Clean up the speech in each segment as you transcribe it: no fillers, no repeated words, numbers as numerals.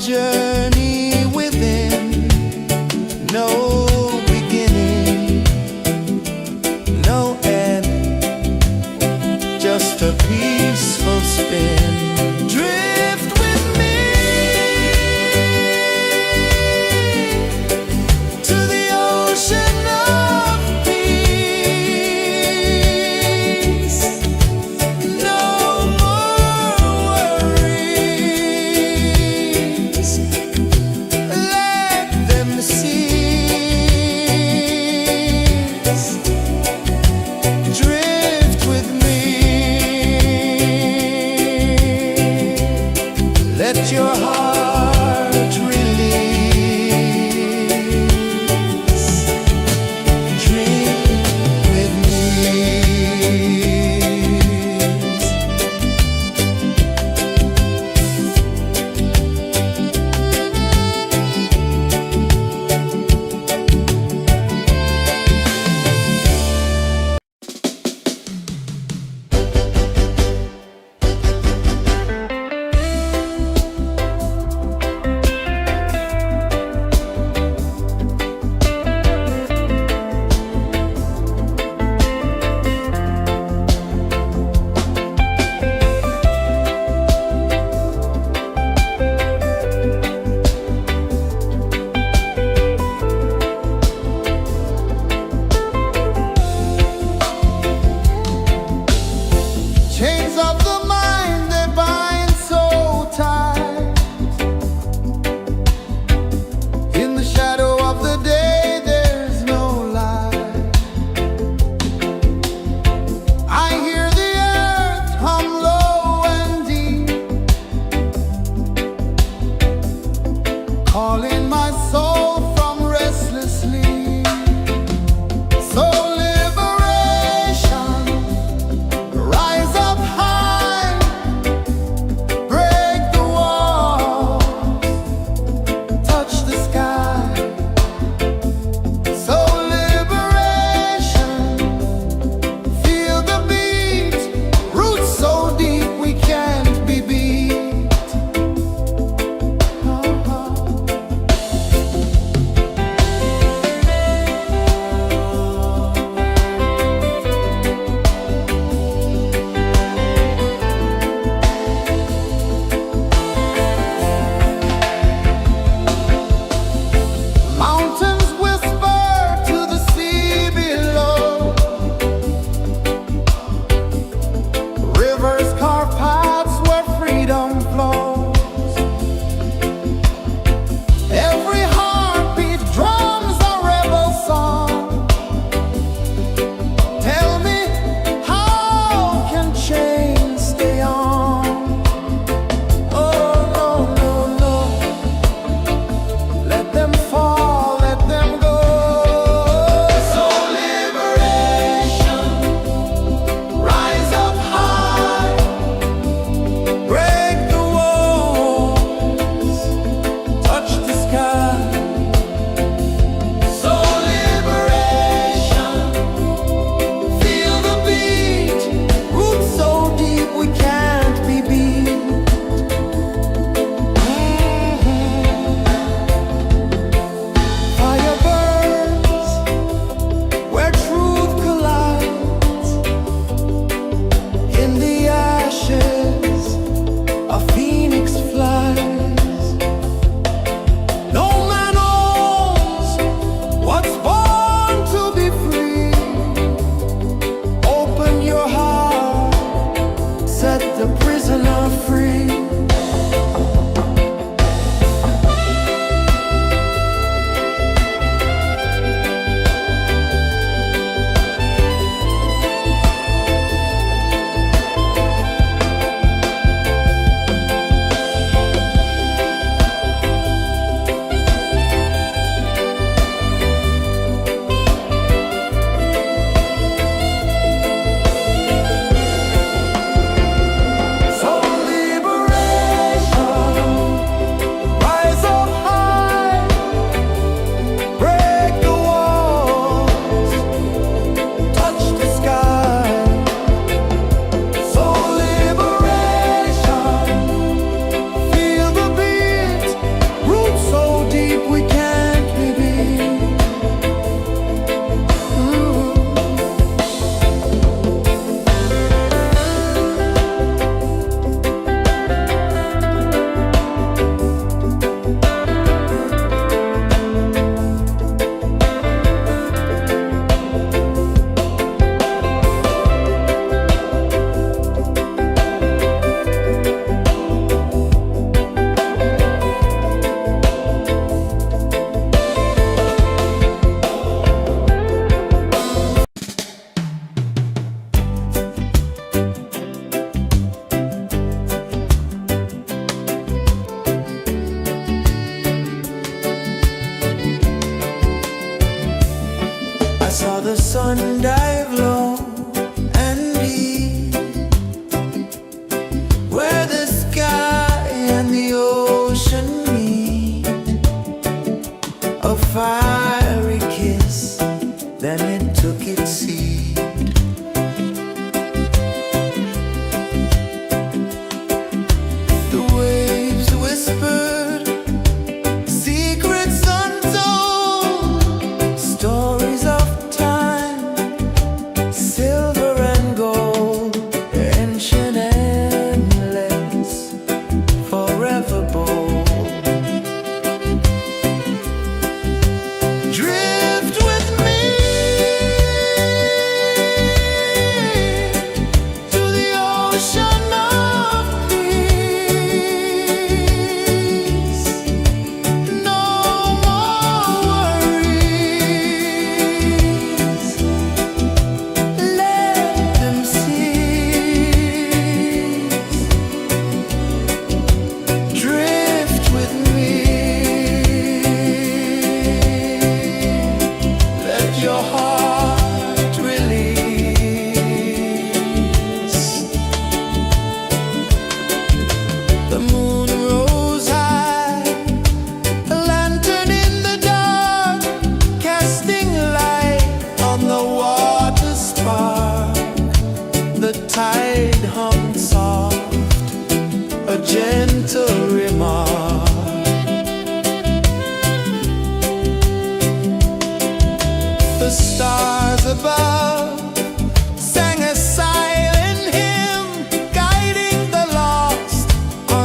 journey within, no beginning, no end, just a peaceful spin. Drift with me to the ocean of peace. No more worries, let them cease. Drift with me, let your heart release. Dream with me.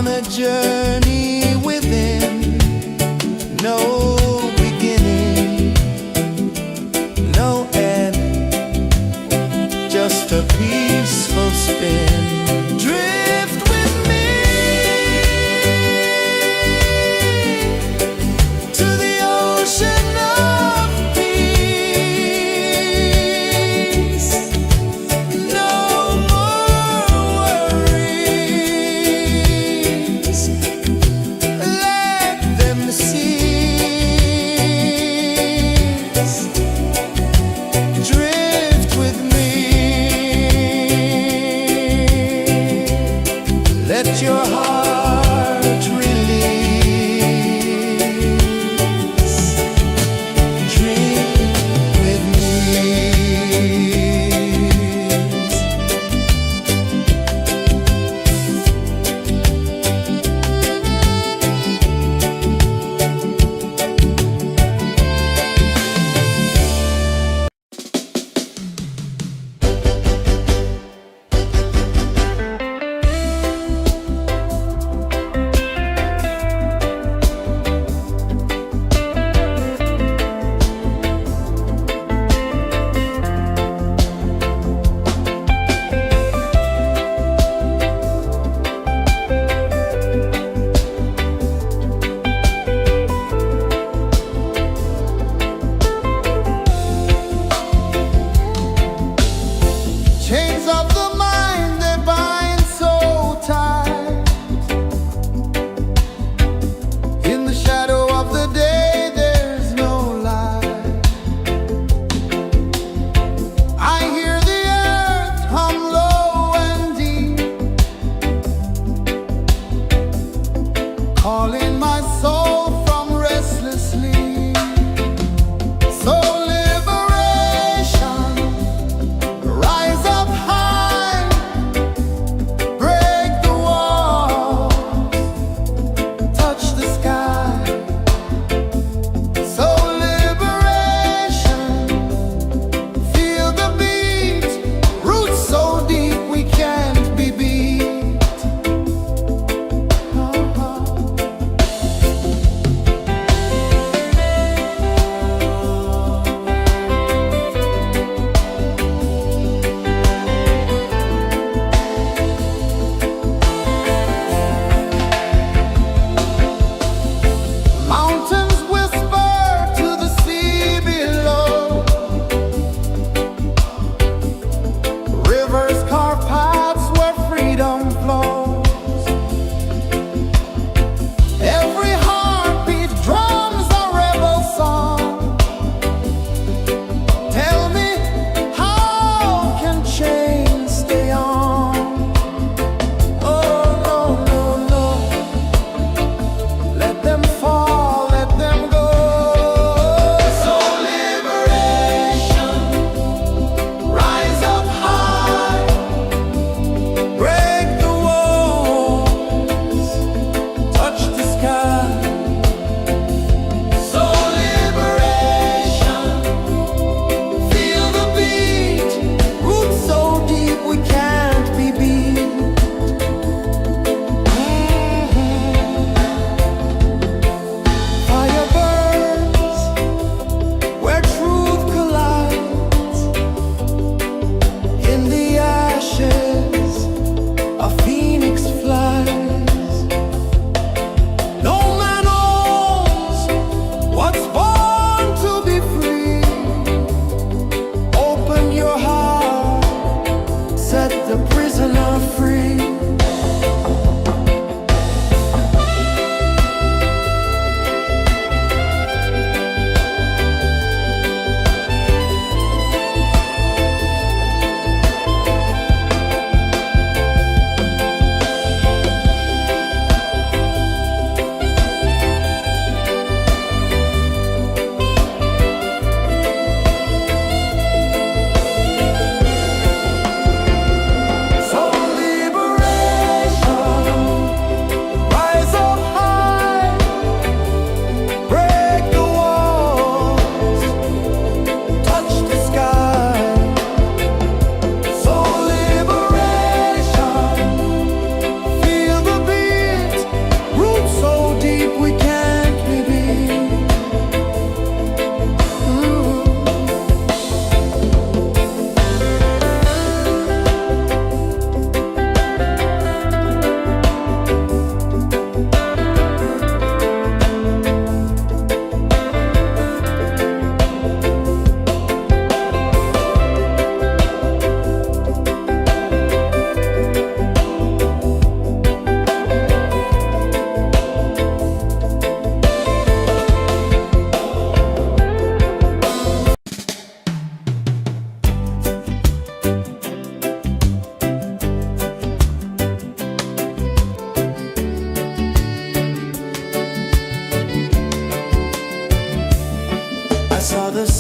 on a journey within, no beginning, no end, just a peaceful spin. Drift with me to the ocean of peace. No more worries, let them cease. Drift with me.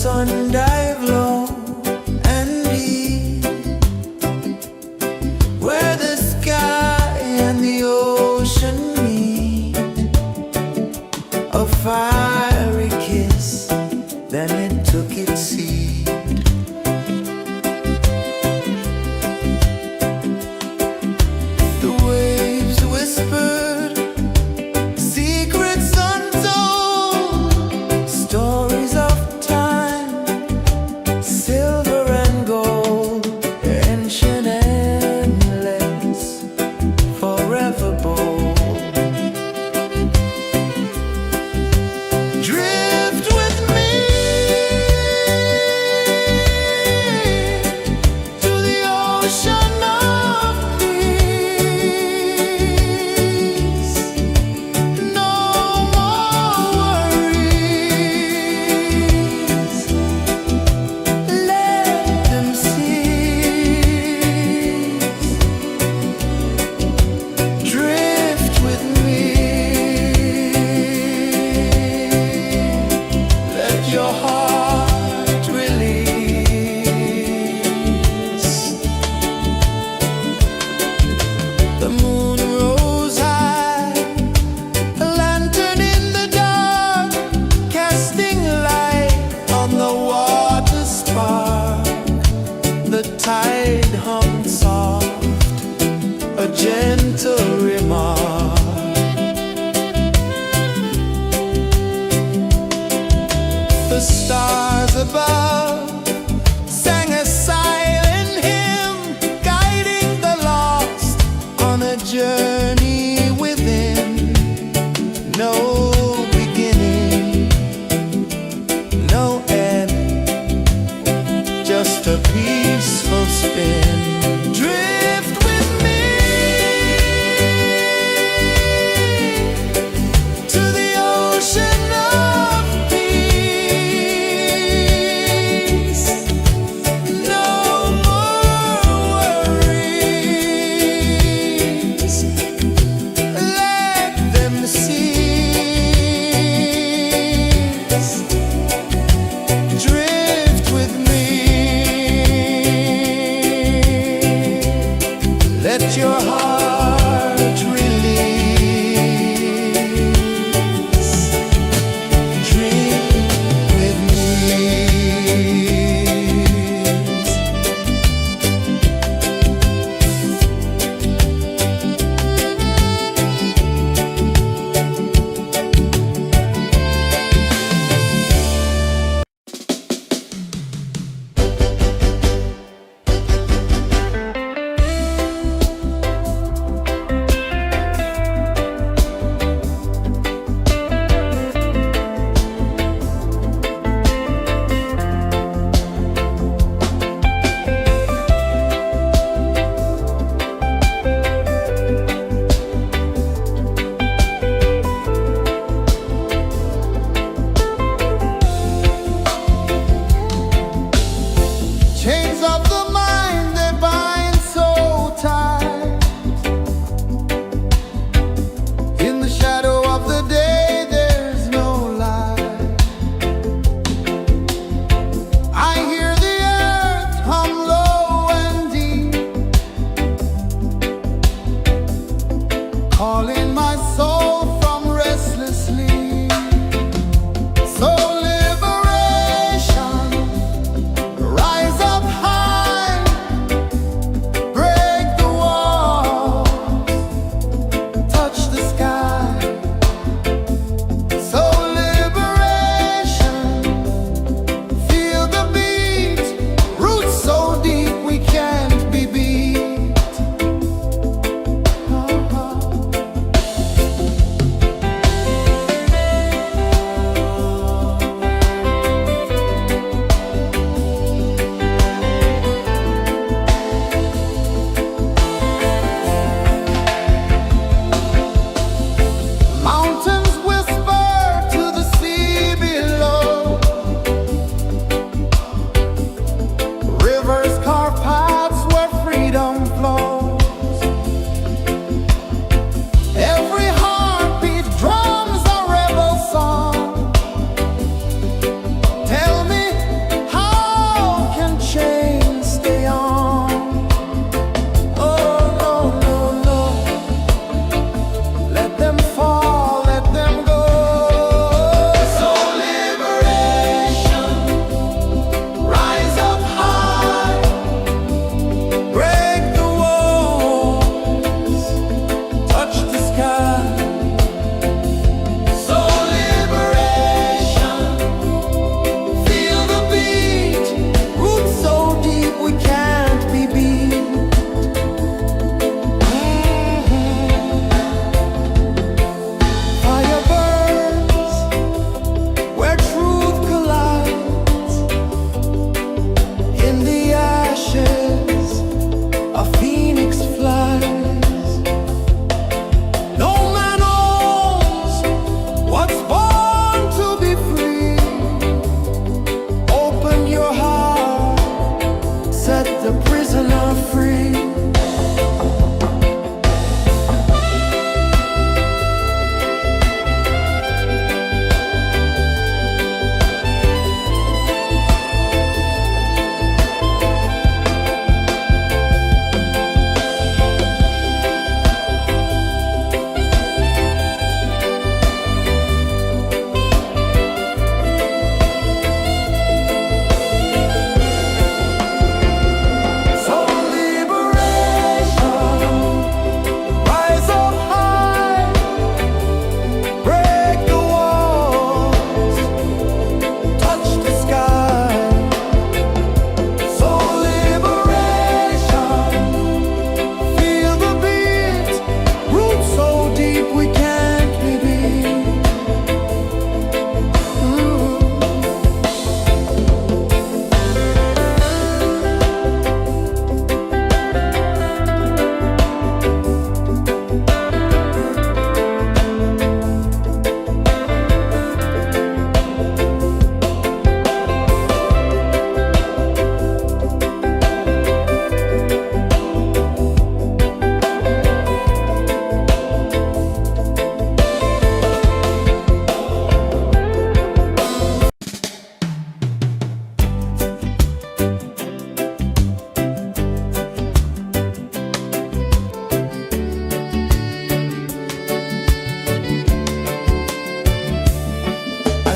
sun dive low and deep, where the sky and the ocean meet. A fiery kiss, then it took its seat. The waves whispered secrets untold, stories of time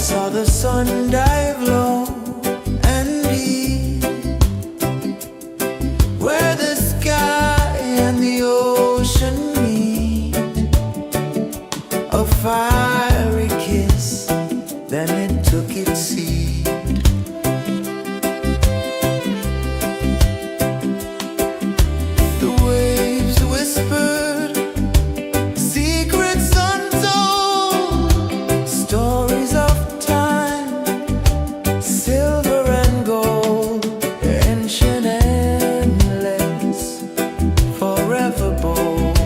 saw the sun dive low and deep, where the sky and the ocean meet. A fiery kiss, then it took its seat. The waves whispered secrets untold, stories of time, silver and gold, ancient, endless, forever bold.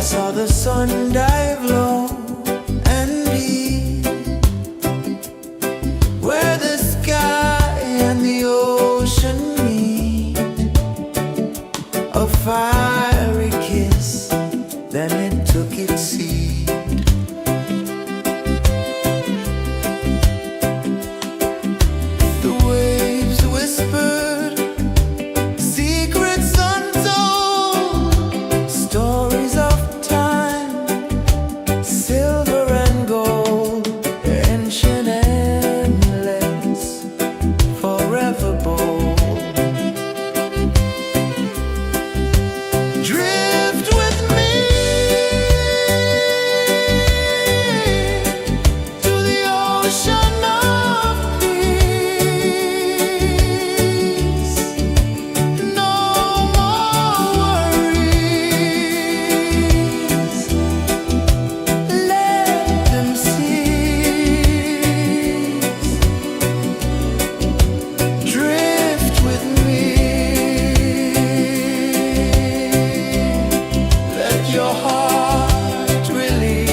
saw the sun dive low and deep, where the sky and the ocean meet. A fiery kiss, then it took its seat. The waves whispered secrets untold, stories of time, silver and gold, ancient, endless, forever bold. Drift with me to the ocean of peace. No more worries, let them cease. Drift with me, let your heart release.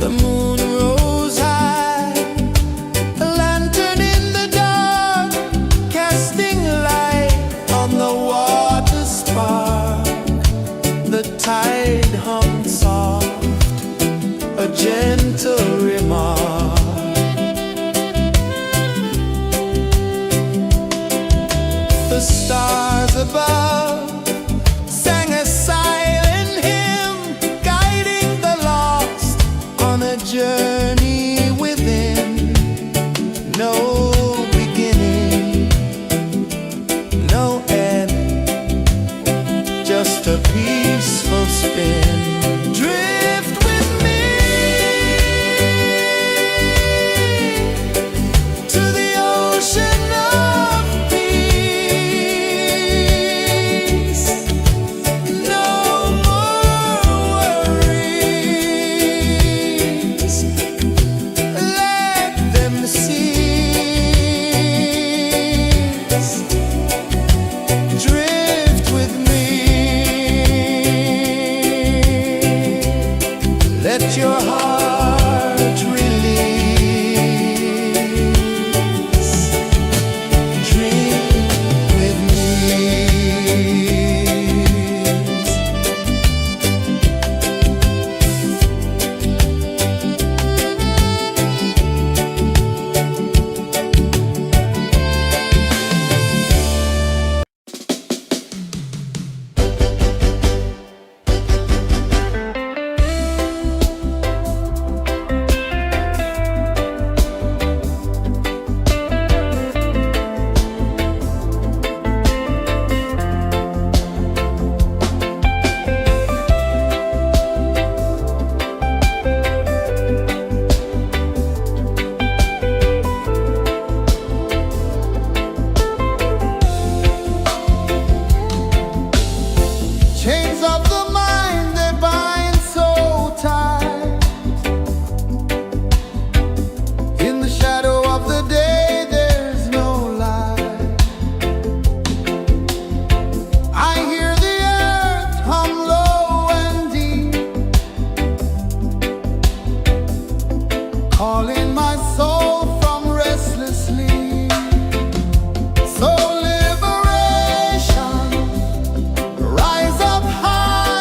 The moon rose high, a lantern in the dark, casting light on the water spark. The tide hummed soft, a gentle remark. The stars above sang a silent hymn, guiding the lost on a journey within. No beginning, no end, just a peaceful spin. Drift with me to the ocean of peace. No more worries, let them cease. Drift with me, let your heart release. Dream with me. Chains of the mind, they bind so tight. In the shadow of the day, there's no light. I hear the earth hum low and deep, calling my soul from restless sleep. So liberation, rise up high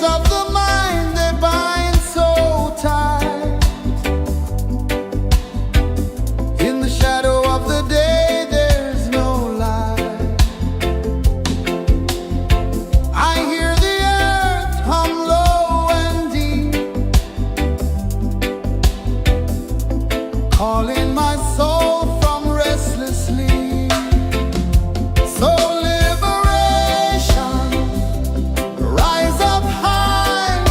of the mind, they bind so tight. In the shadow of the day, there's no light. I hear the earth hum low and deep, calling my soul from restless sleep. So liberation, rise up high,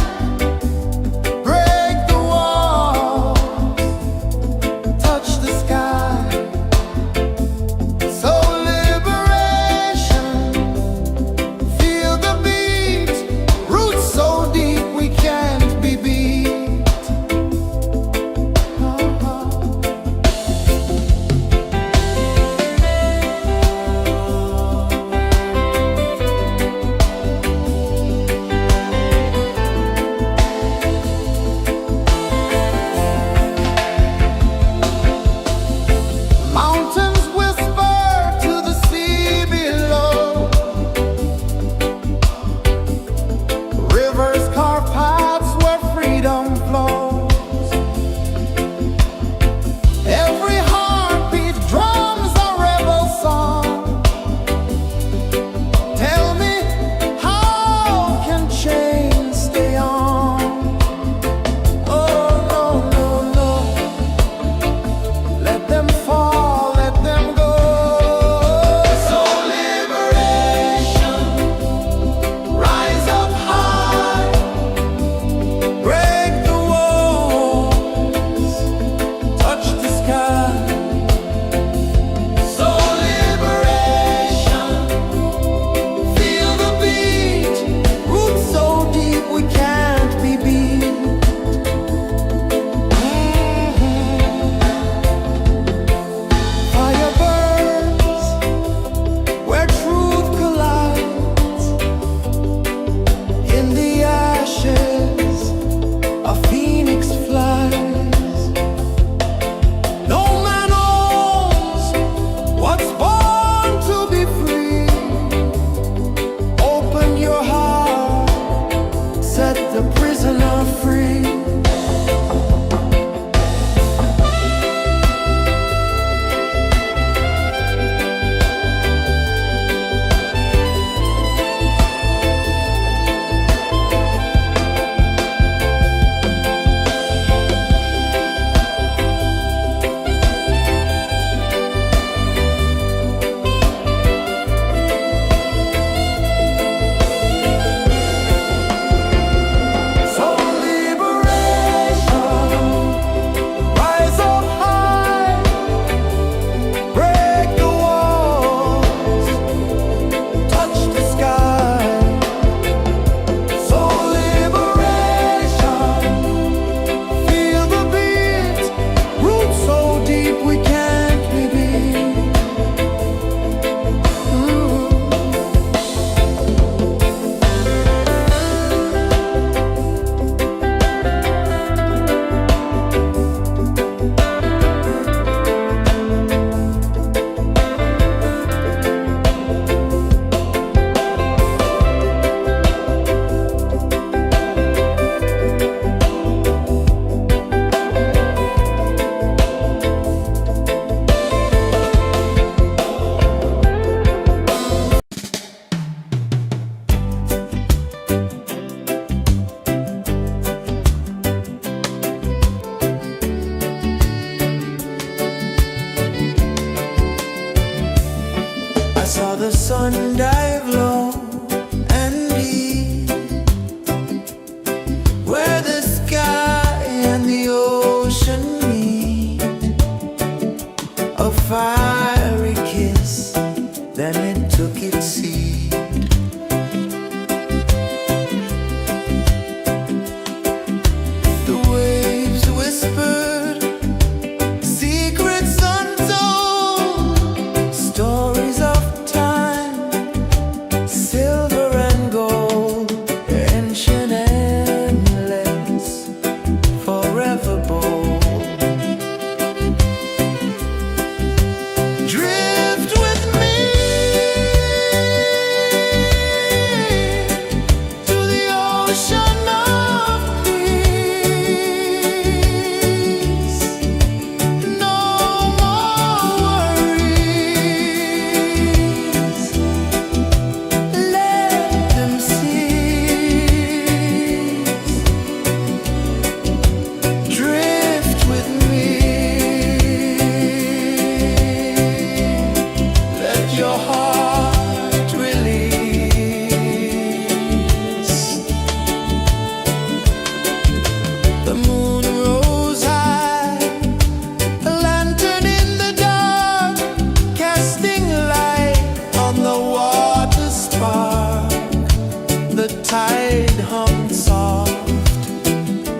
tide hung soft,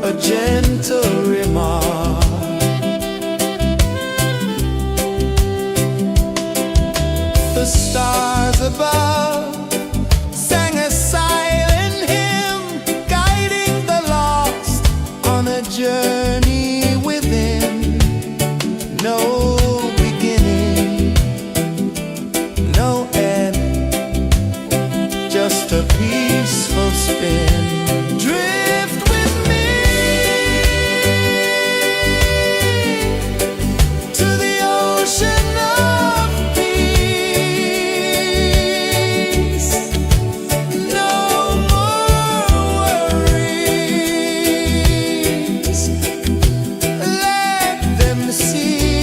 a gentle remark. The stars above sang a silent hymn, guiding the lost on a journey within. No beginning, no end, just a peaceful spin. Drift with me to the ocean of peace. No more worries, let them cease.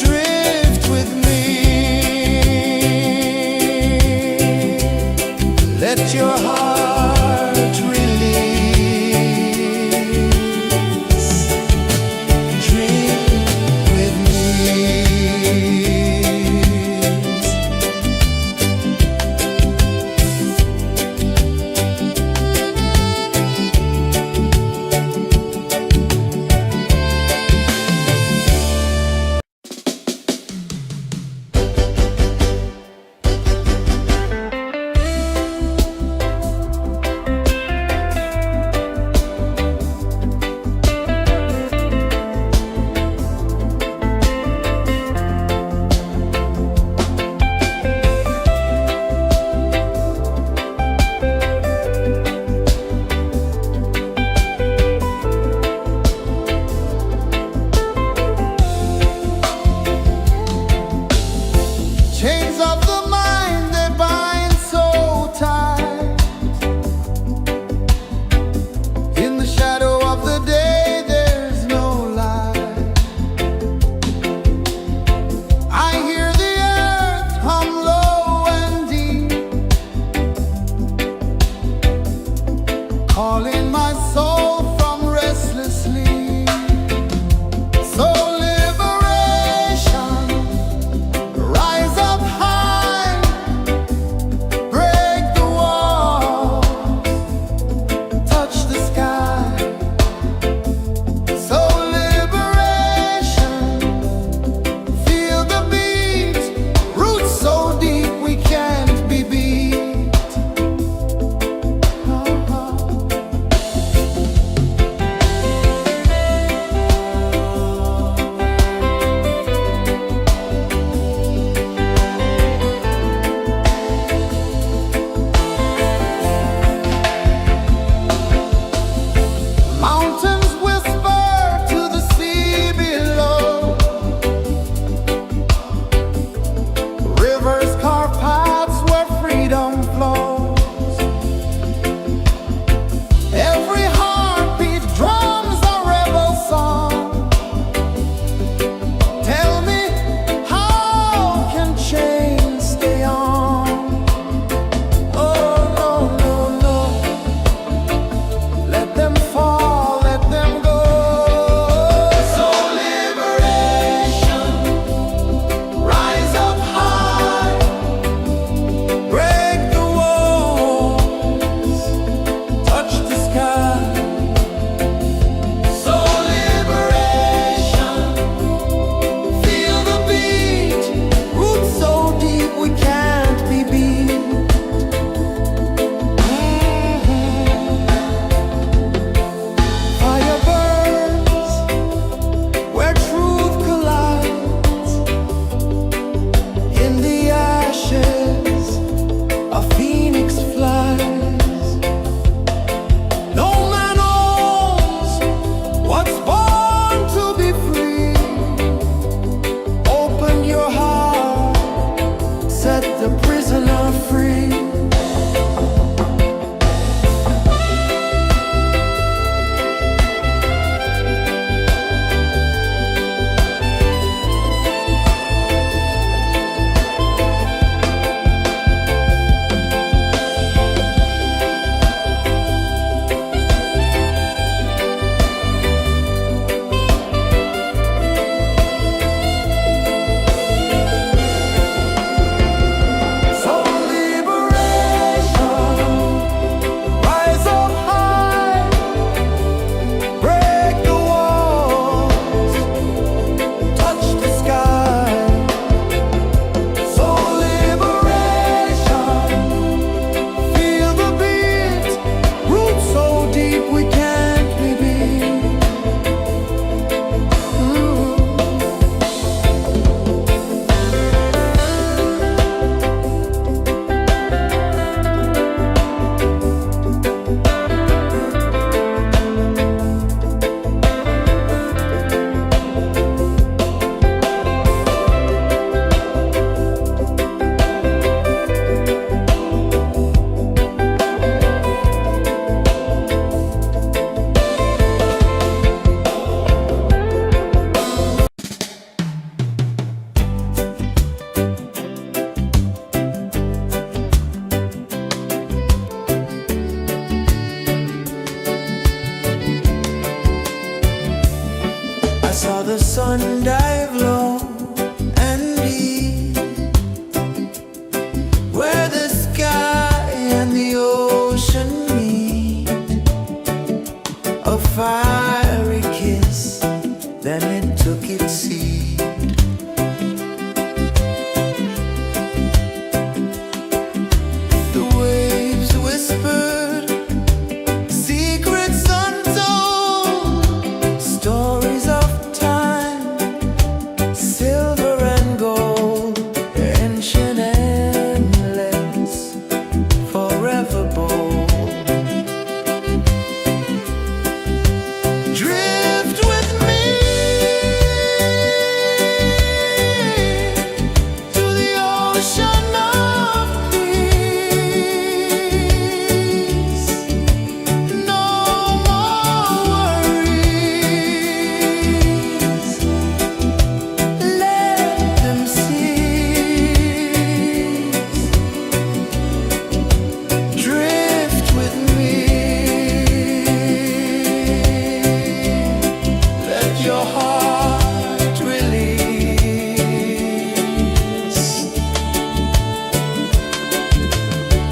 Drift with me, let your heart release. Dream with me. Chains of the mind, they bind so tight. In the shadow of the day, there's no light. I hear the earth hum low and deep, calling my soul from restless sleep. So liberation, rise up high, break the walls, touch the sky. So liberation, feel the beat, roots so deep we can't be beat. Mountains whisper to the sea below, rivers carve paths where freedom flows. Every heartbeat drums a rebel song. Tell me, how can chains stay on? Oh no, no, no, let them fall, let them go. So liberation, rise up high, break the walls, touch the sky. So liberation, feel the beat, roots so deep we can't be beat. Fire burns where truth collides. In the ashes, a phoenix flies. No man owns what's born to be free. Open your heart, set the prisoner free. sun dive low and deep, where the sky and the ocean meet. A fiery kiss, then it took its seat. The waves whispered secrets untold, stories of time, silver and gold, ancient, endless, forever bold. Drift with me to the ocean of peace. No more worries, let them cease. Drift with me, let your heart release.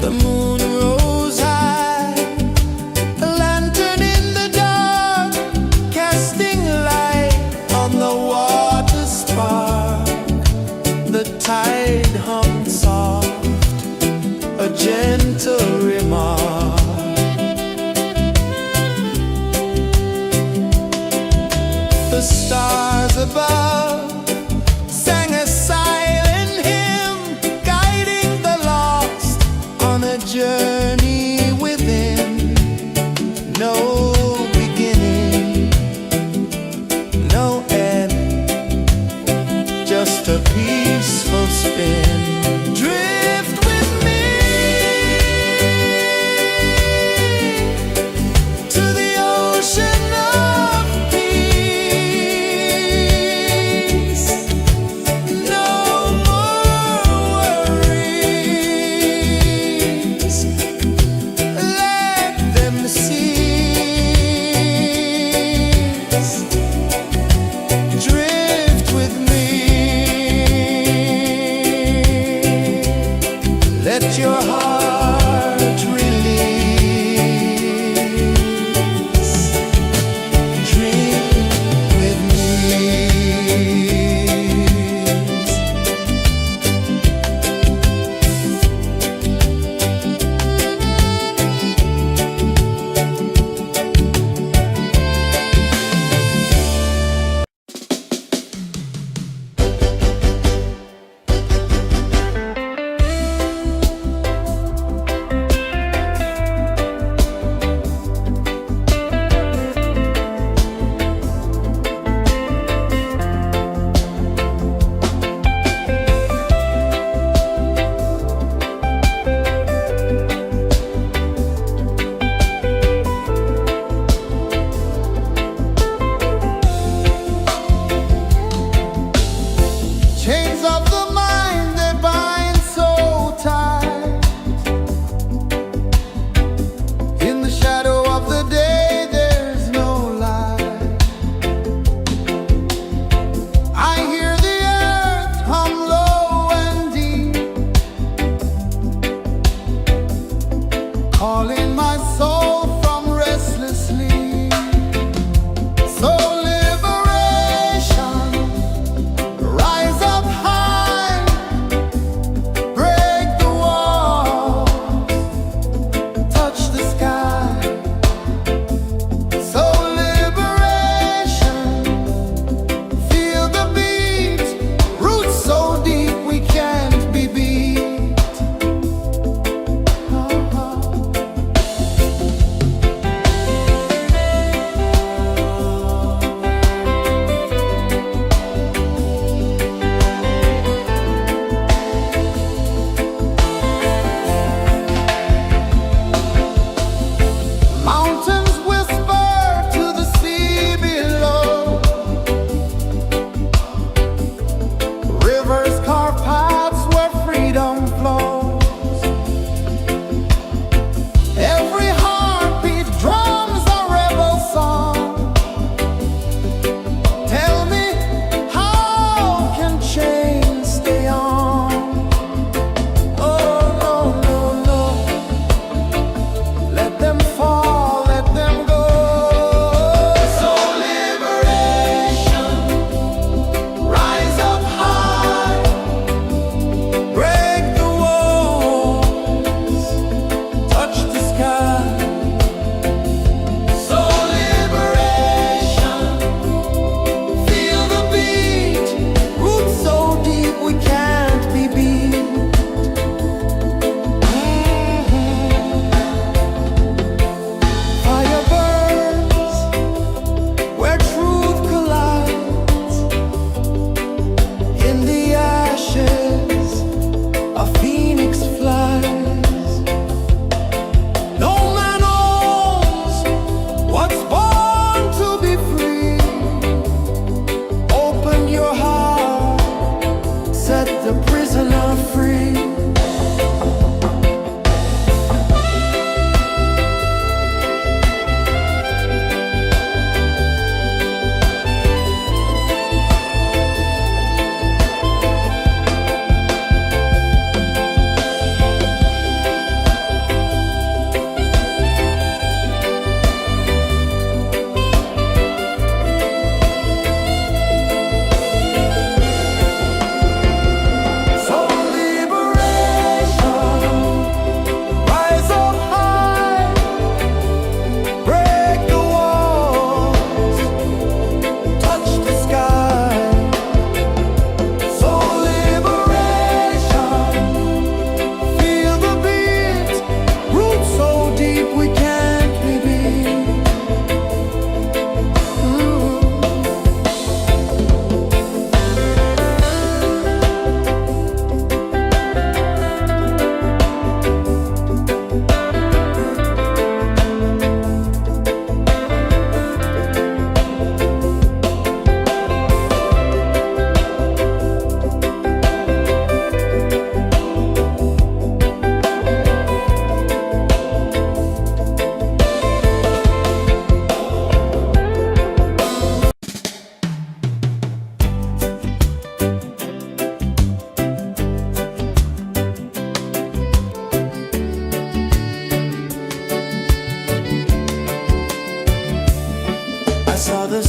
The moon rose high, a lantern in the dark, casting light on the water spark. The tide hummed soft, a gentle remark. The stars above sang a silent hymn, guiding the lost on a journey within. No beginning, no end, just a peaceful spin. Drift with me to the ocean of peace. No more worries, let them cease. Drift with me, let your heart release. Drift with me.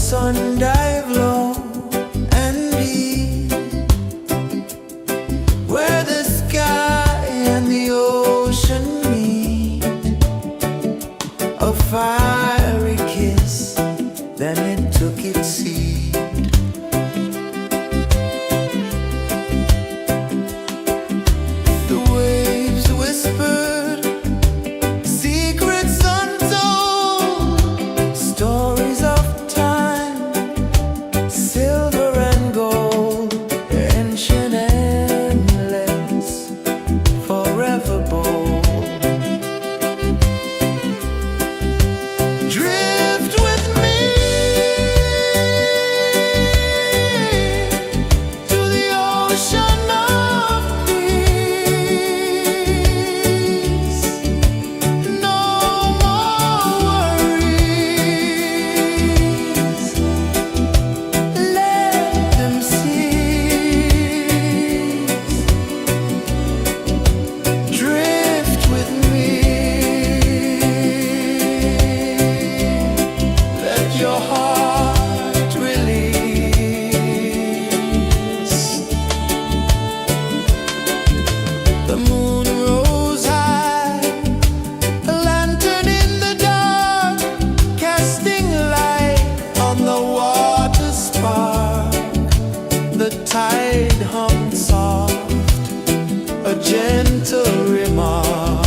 sun dive low and deep, where the sky and the ocean meet. A fiery kiss, then it took its seed. The waves whispered secrets untold, stories of time, silver and gold, ancient, endless, forever bold. Drift with me to the ocean of peace. No more worries, let them cease. Drift with me, let your heart release. The moon rose high, a lantern in the dark, casting light on the water spark. The tide hummed soft, a gentle remark.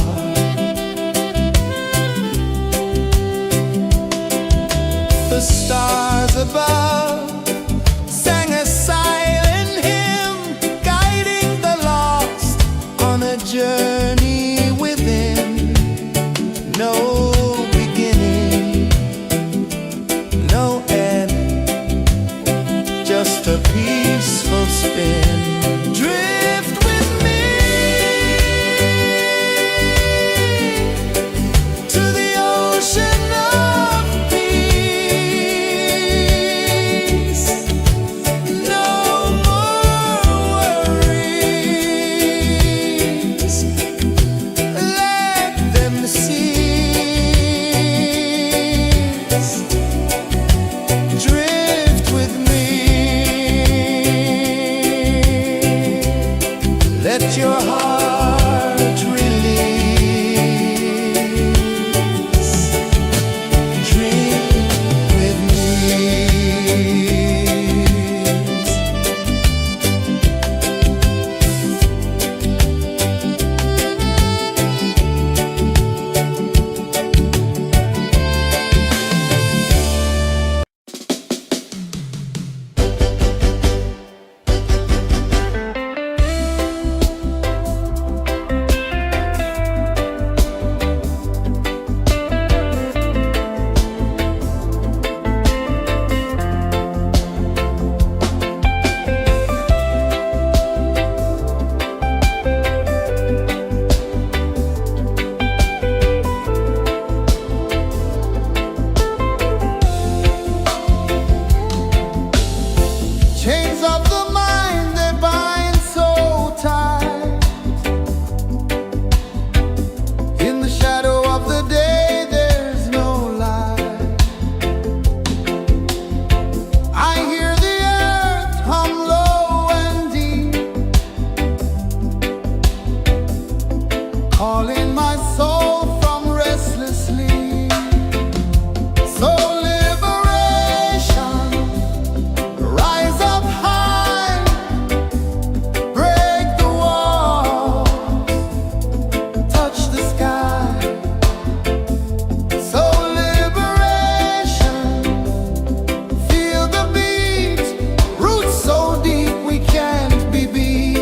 The stars above sang a silent hymn, guiding the lost on a journey within. No beginning, no end, just a peaceful spin. Drift with me to the ocean of peace. No more worries, let them cease. Drift with me, let your heart release. Dream with me. Chains of the mind, they bind so tight. In the shadow of the day, there's no light. I hear the earth hum low and deep, calling my soul from restless sleep. So liberation, rise up high, break the walls, touch the sky. So liberation, feel the beat, roots so deep we can't be beat.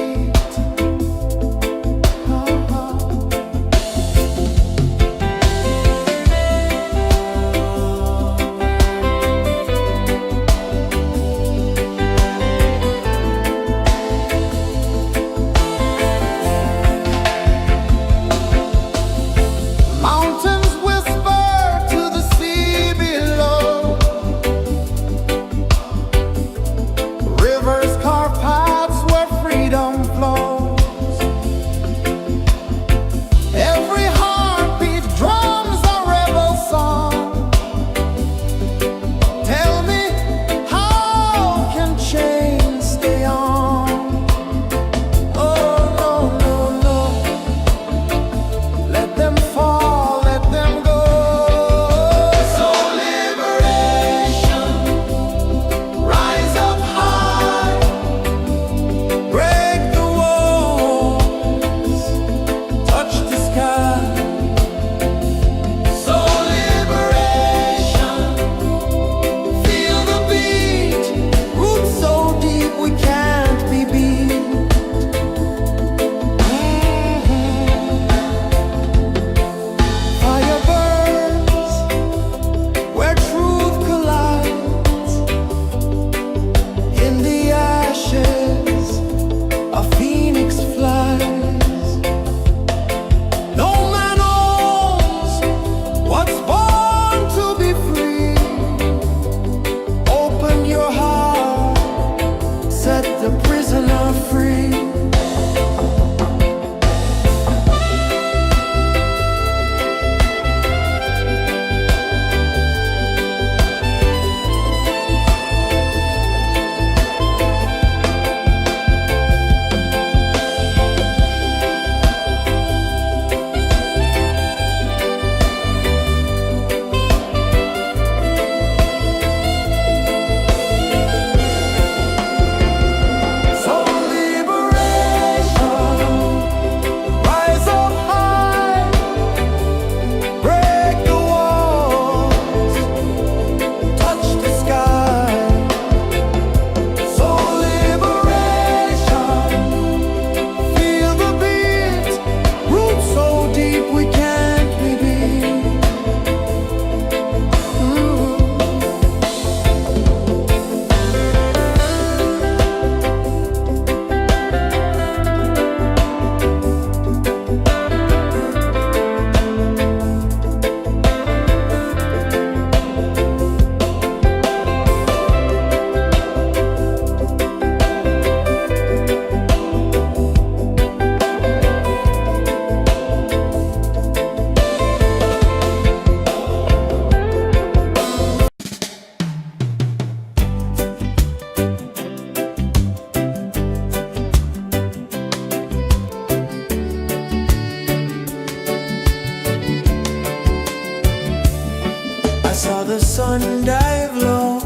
sun dive low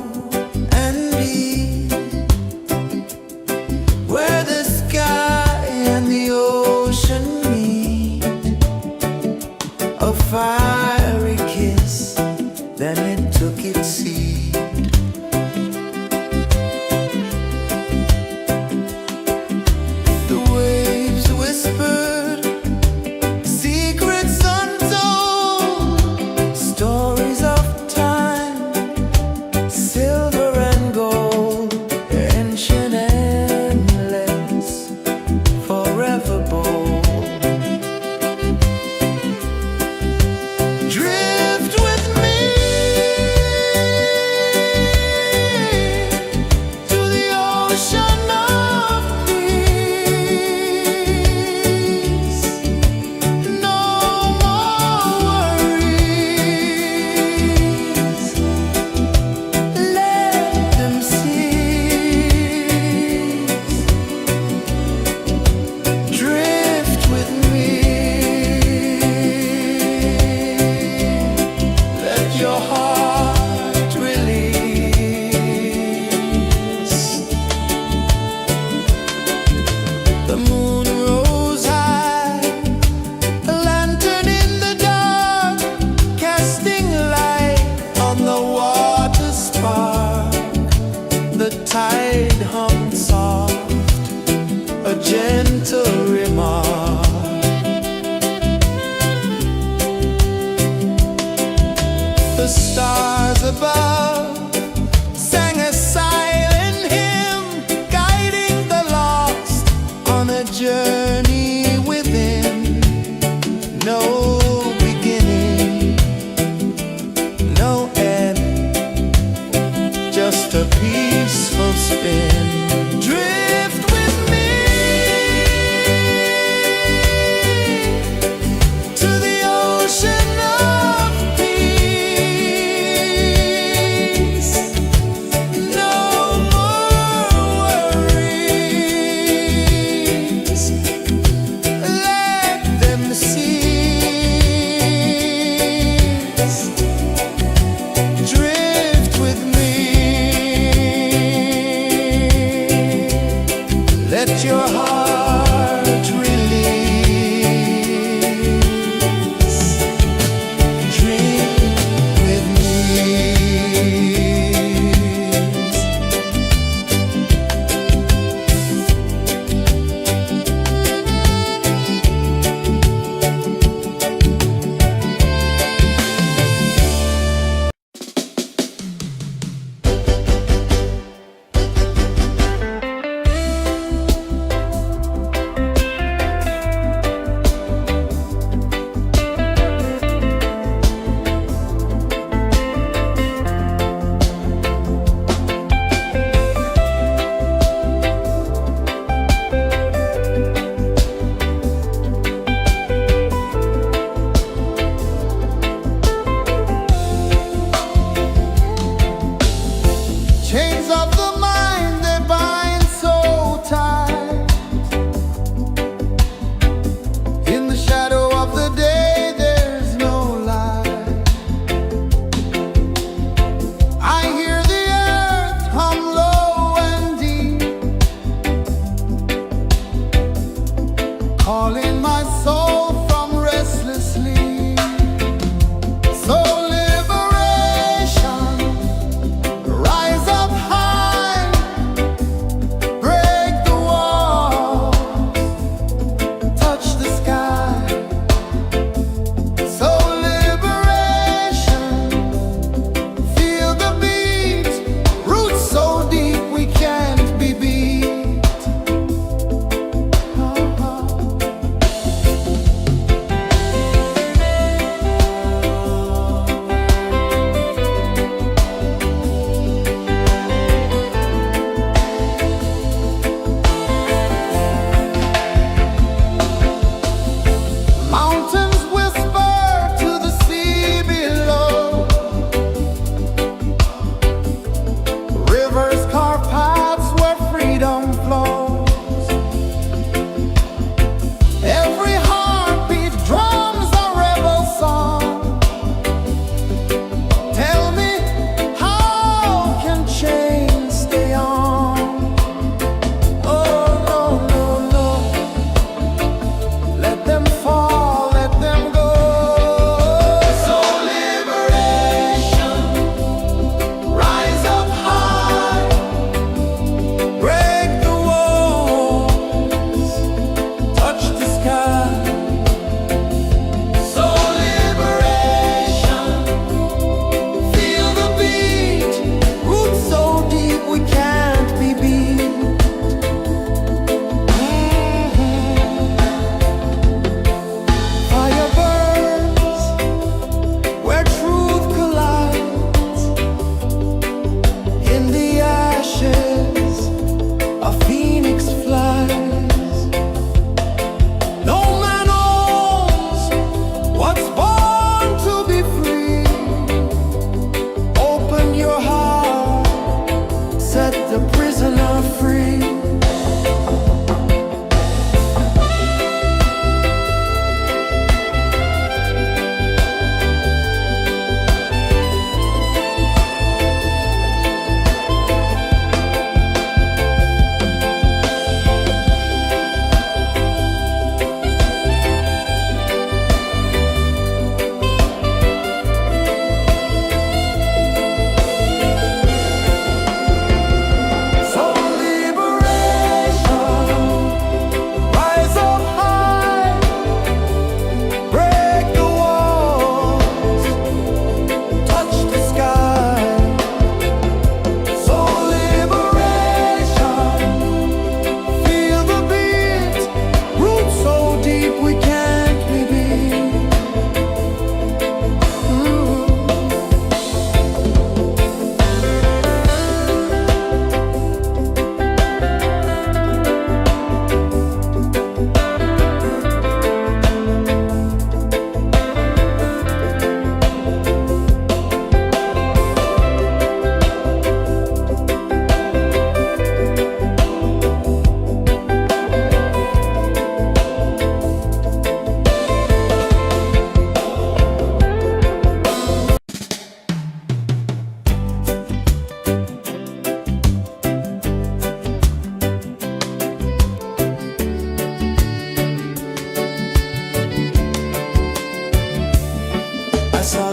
and deep, where the sky and the ocean meet, a fiery kiss, then it took its seat. The waves whispered secrets untold, stories of time, silver and gold, ancient, endless, forever bold.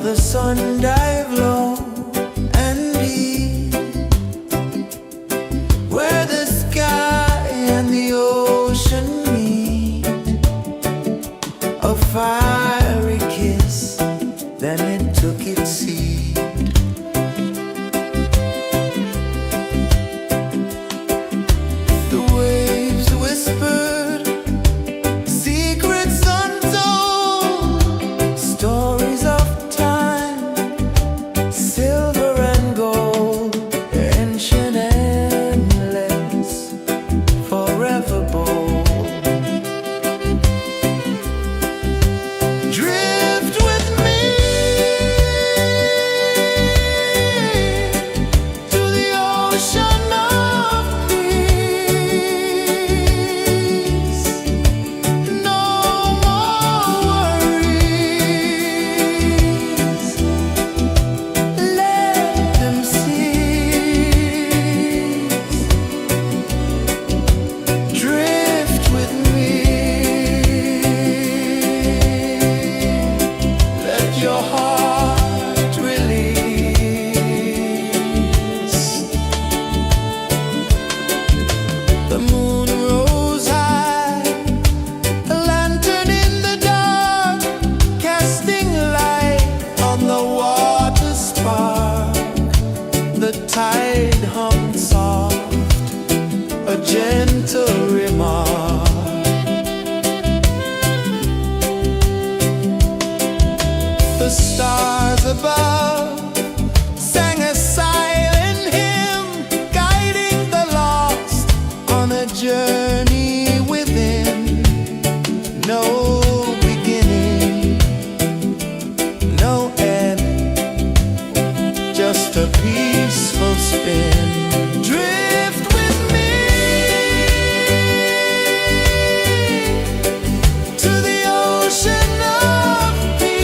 the sun dive low and deep, where the sky and the ocean meet. A fiery kiss, then it took its seed. The waves whispered secrets untold, stories of time, silver and gold, ancient, endless, forever bold. Drift with me to the ocean of peace. No more worries, let them cease. Drift with me, let your heart release. The moon rose high, a lantern in the dark, casting light on the water spark. The tide hummed soft, a gentle remark. The stars above sang a silent hymn, guiding the lost on a journey within. No beginning, no end, just a peaceful spin. Drift with me to the ocean of peace.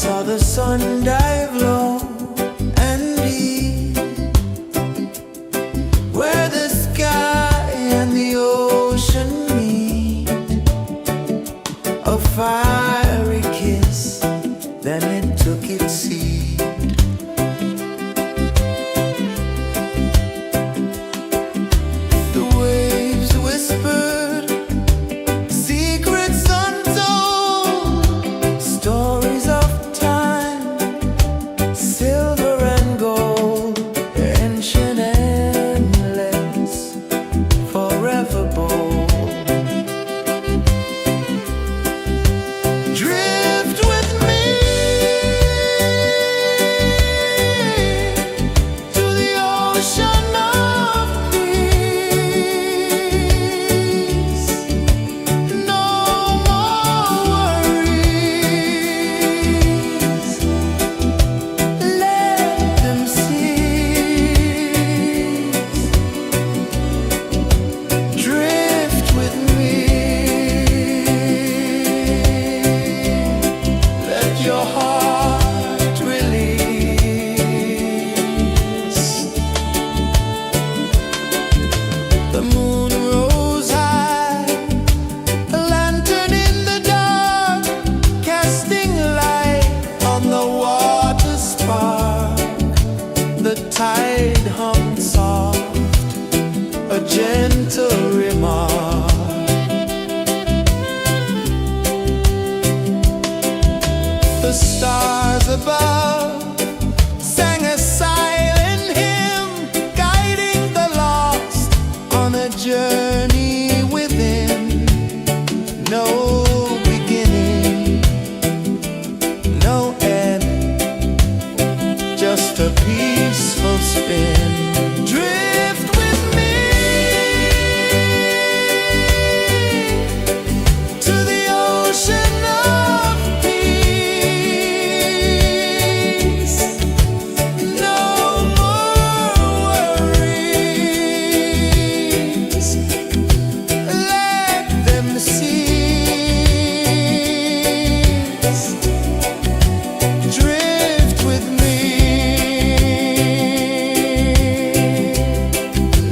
saw the sun dive low and deep, where the sky and the ocean meet. A fiery kiss, then it took its seat. The waves whispered secrets untold, stories of time, silver and gold, ancient, endless, forever bold. Drift with me to the ocean of peace. No more worries, let them cease. Drift with me, let your heart release. The moon rose high, a lantern in the dark, casting light on the water spark. The tide hummed soft, a gentle remark. The stars above sang a silent hymn, guiding the lost on a journey within. No beginning, no end, just a peaceful spin. Drift with me to the ocean of peace. No more worries, let them cease. Drift with me,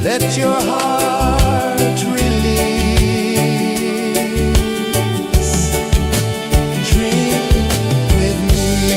let your heart release. Drift with me.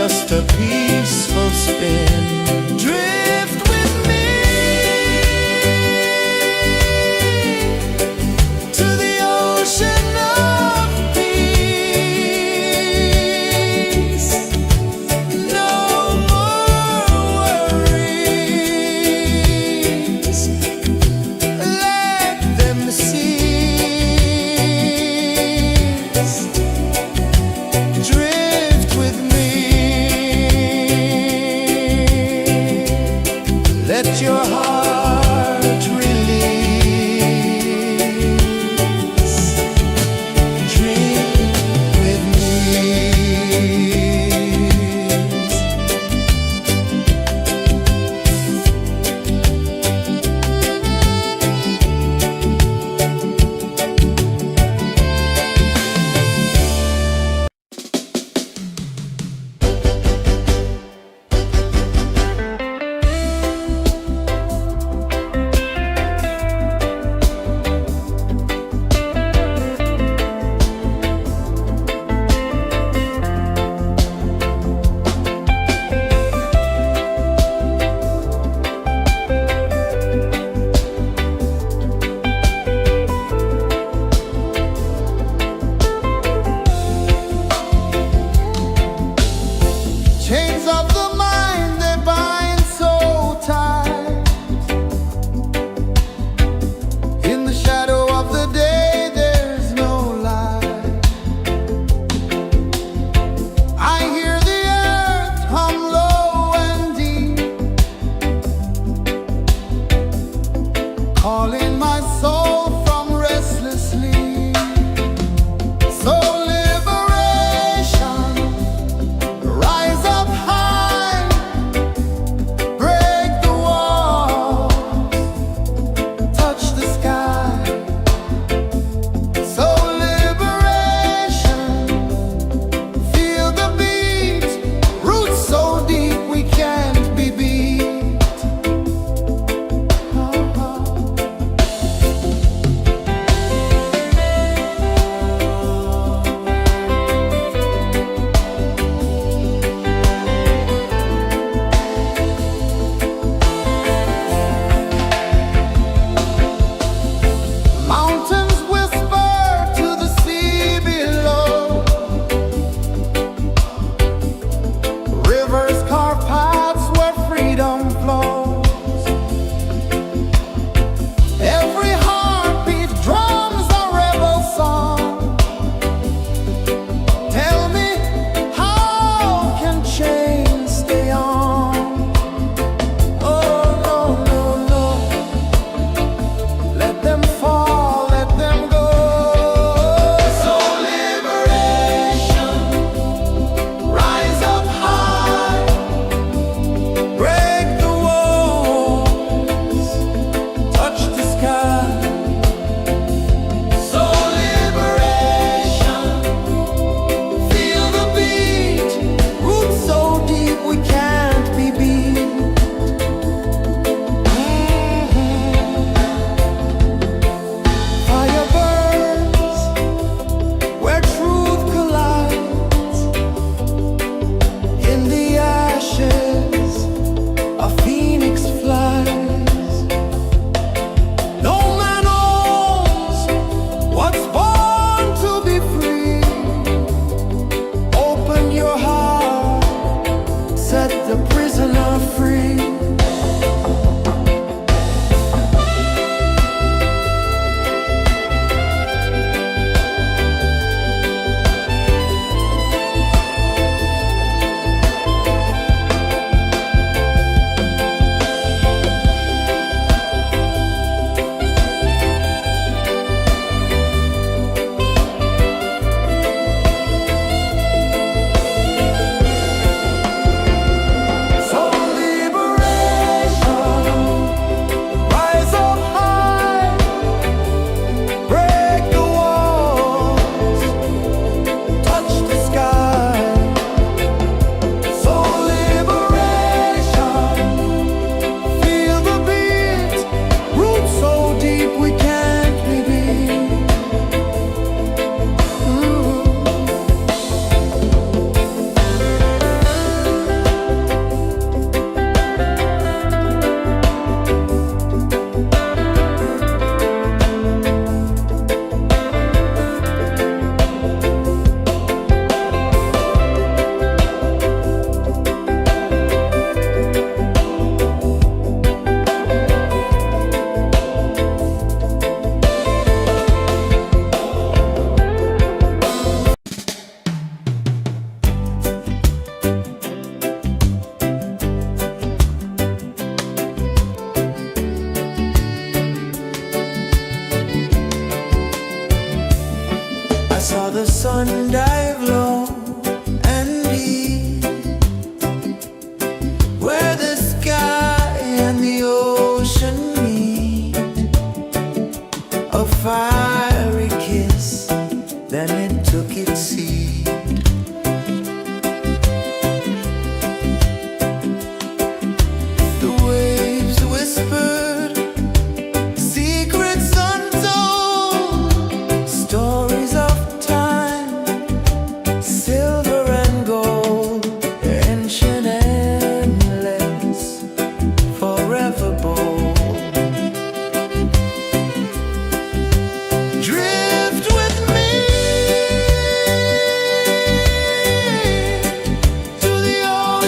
just a peaceful spin. Drift with me to the ocean of peace. No more worries. Let them cease. Drift with me. Let your heart release. Drift with me. Chains of the mind, they bind so tight. In the shadow of the day, there's no light. I hear the earth hum low and deep, calling my soul from restless sleep. So liberation, rise up high, break the walls, touch the sky. So liberation, feel the beat, roots so deep we can't be beat. Mountains whisper to the sea below. Rivers carve paths where freedom flows. Every heartbeat drums a rebel song. Tell me, how can chains stay on? Oh, no, no, no. Let them fall, let them go. So liberation, rise up high,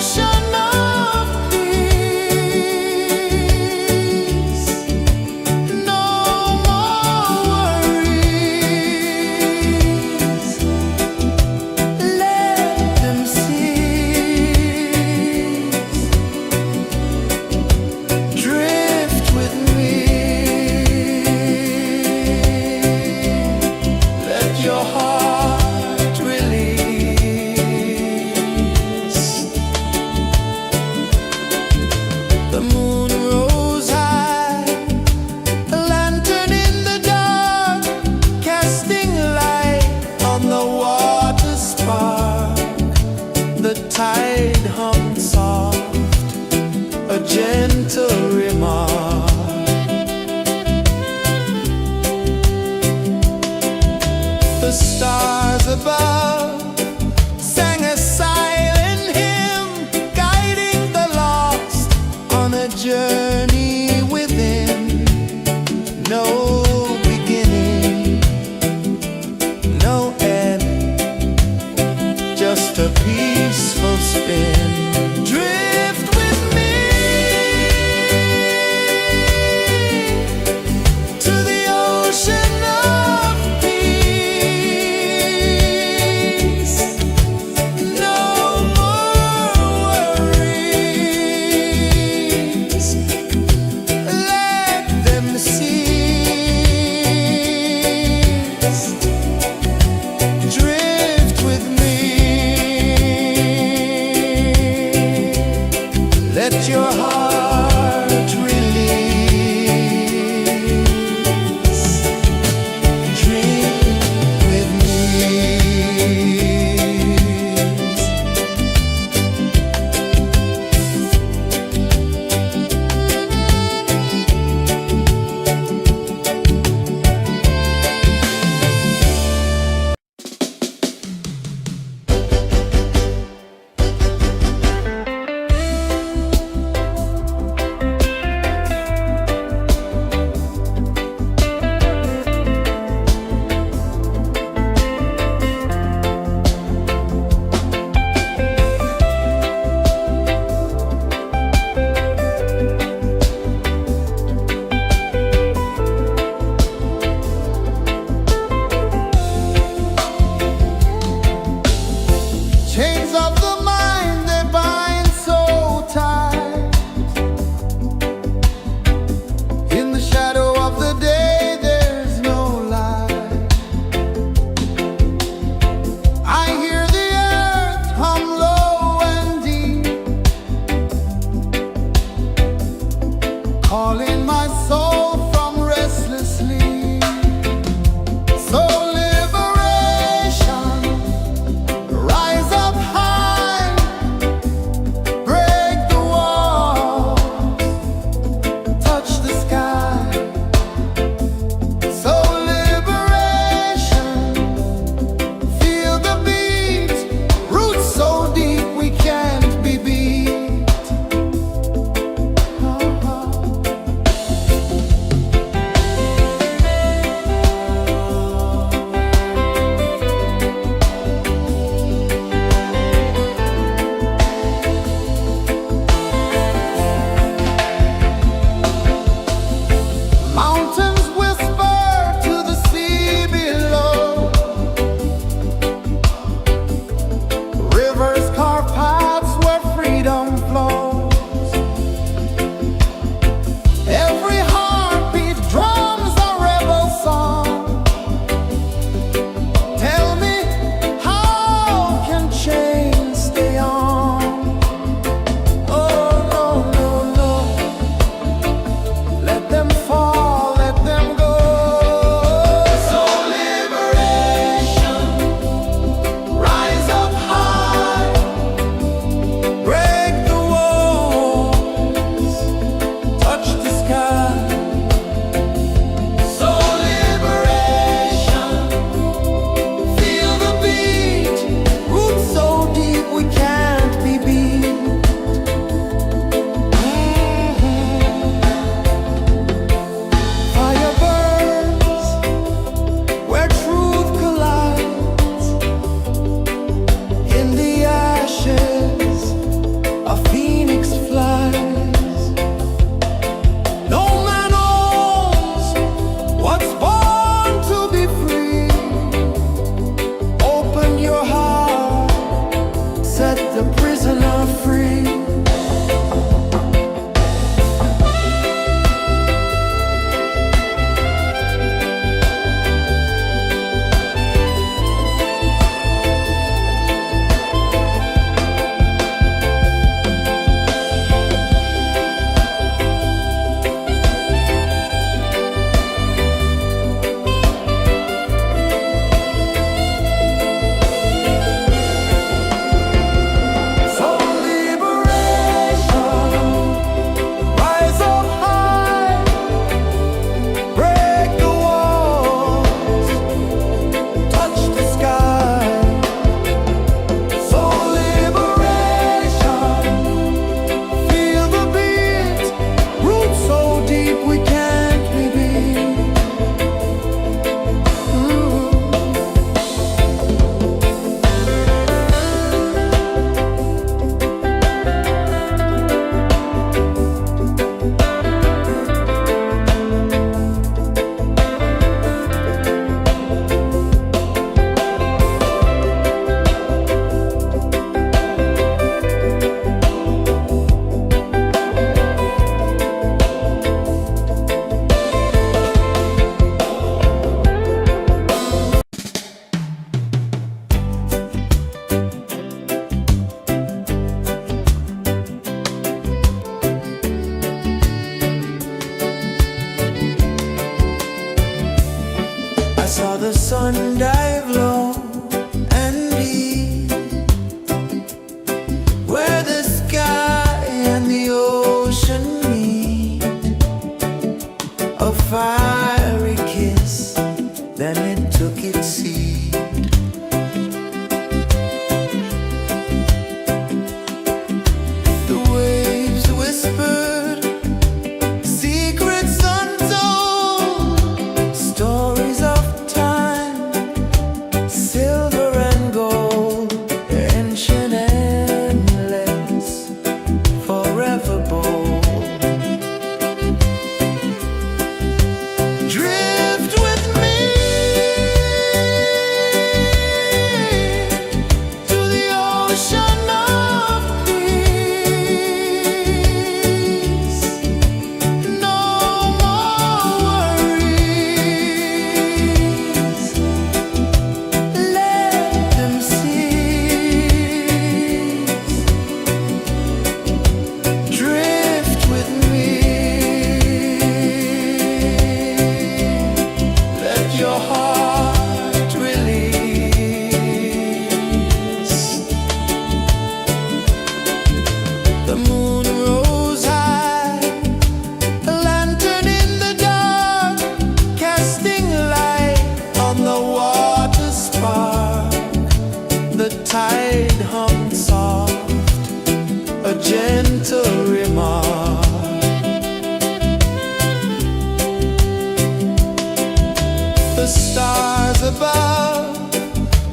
ocean of peace. No more worries. Let them cease. Drift with me. Let your heart release. The moon rose high, a lantern in the dark, casting light on the water spark. The tide hummed soft, a gentle remark. The stars above sang a silent hymn, guiding the lost on a journey within. No beginning, no end, just a peaceful spin. Drift with me to the ocean of peace. No more worries. Let them cease. Drift with me. Let your heart release. Dream with me. gentle remark. The stars above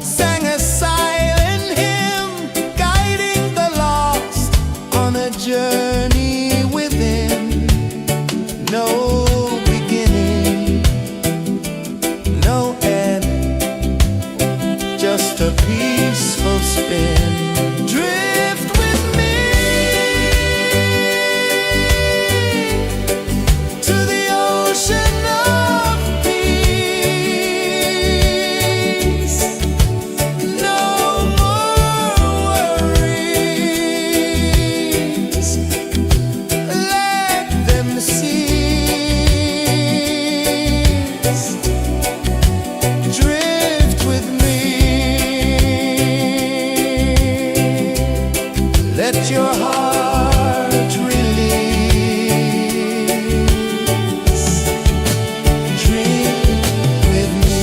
sang a silent hymn, guiding the lost on a journey within. No beginning, no end, just a peaceful spin. Drift with me to the ocean of peace. No more worries, let them cease. Drift with me, let your heart release. Dream with me.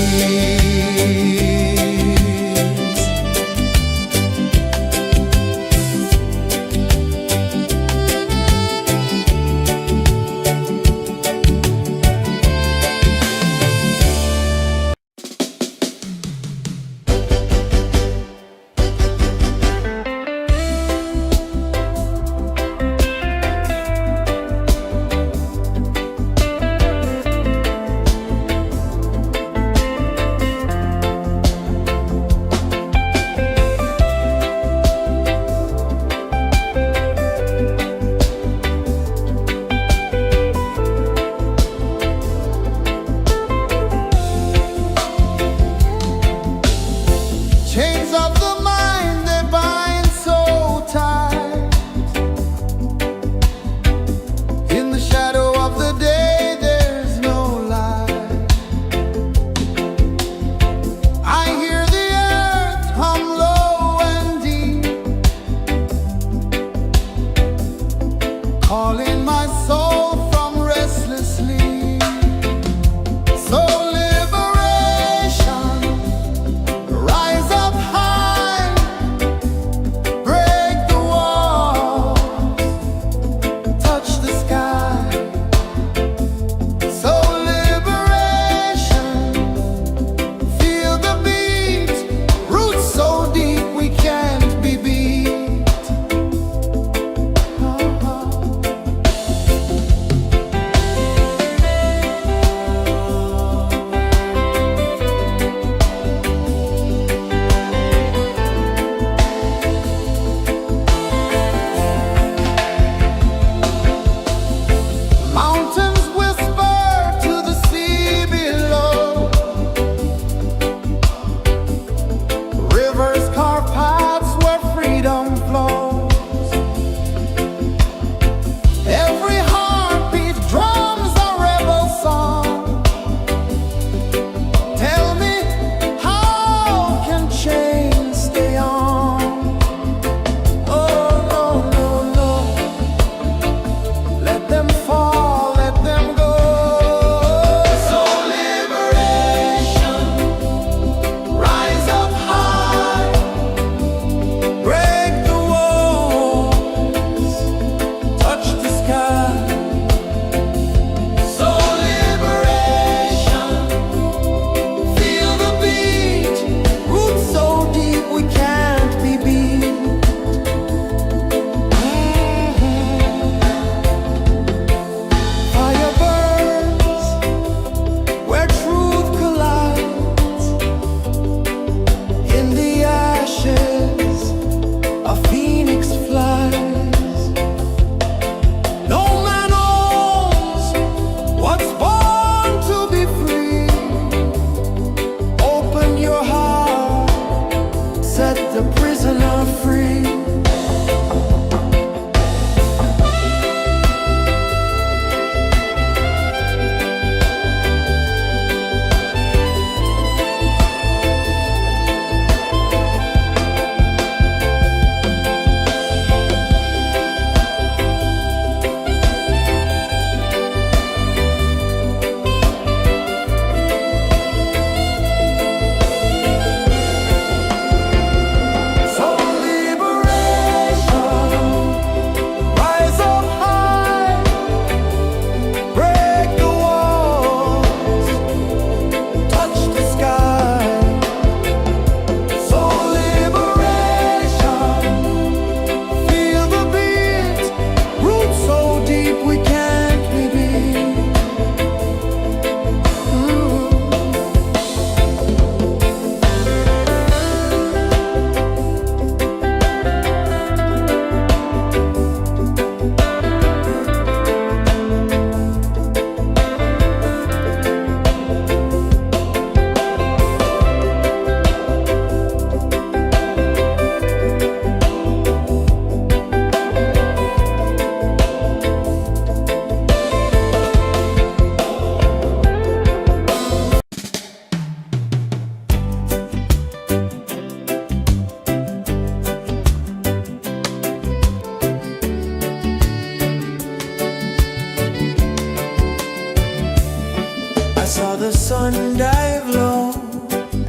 sun dive low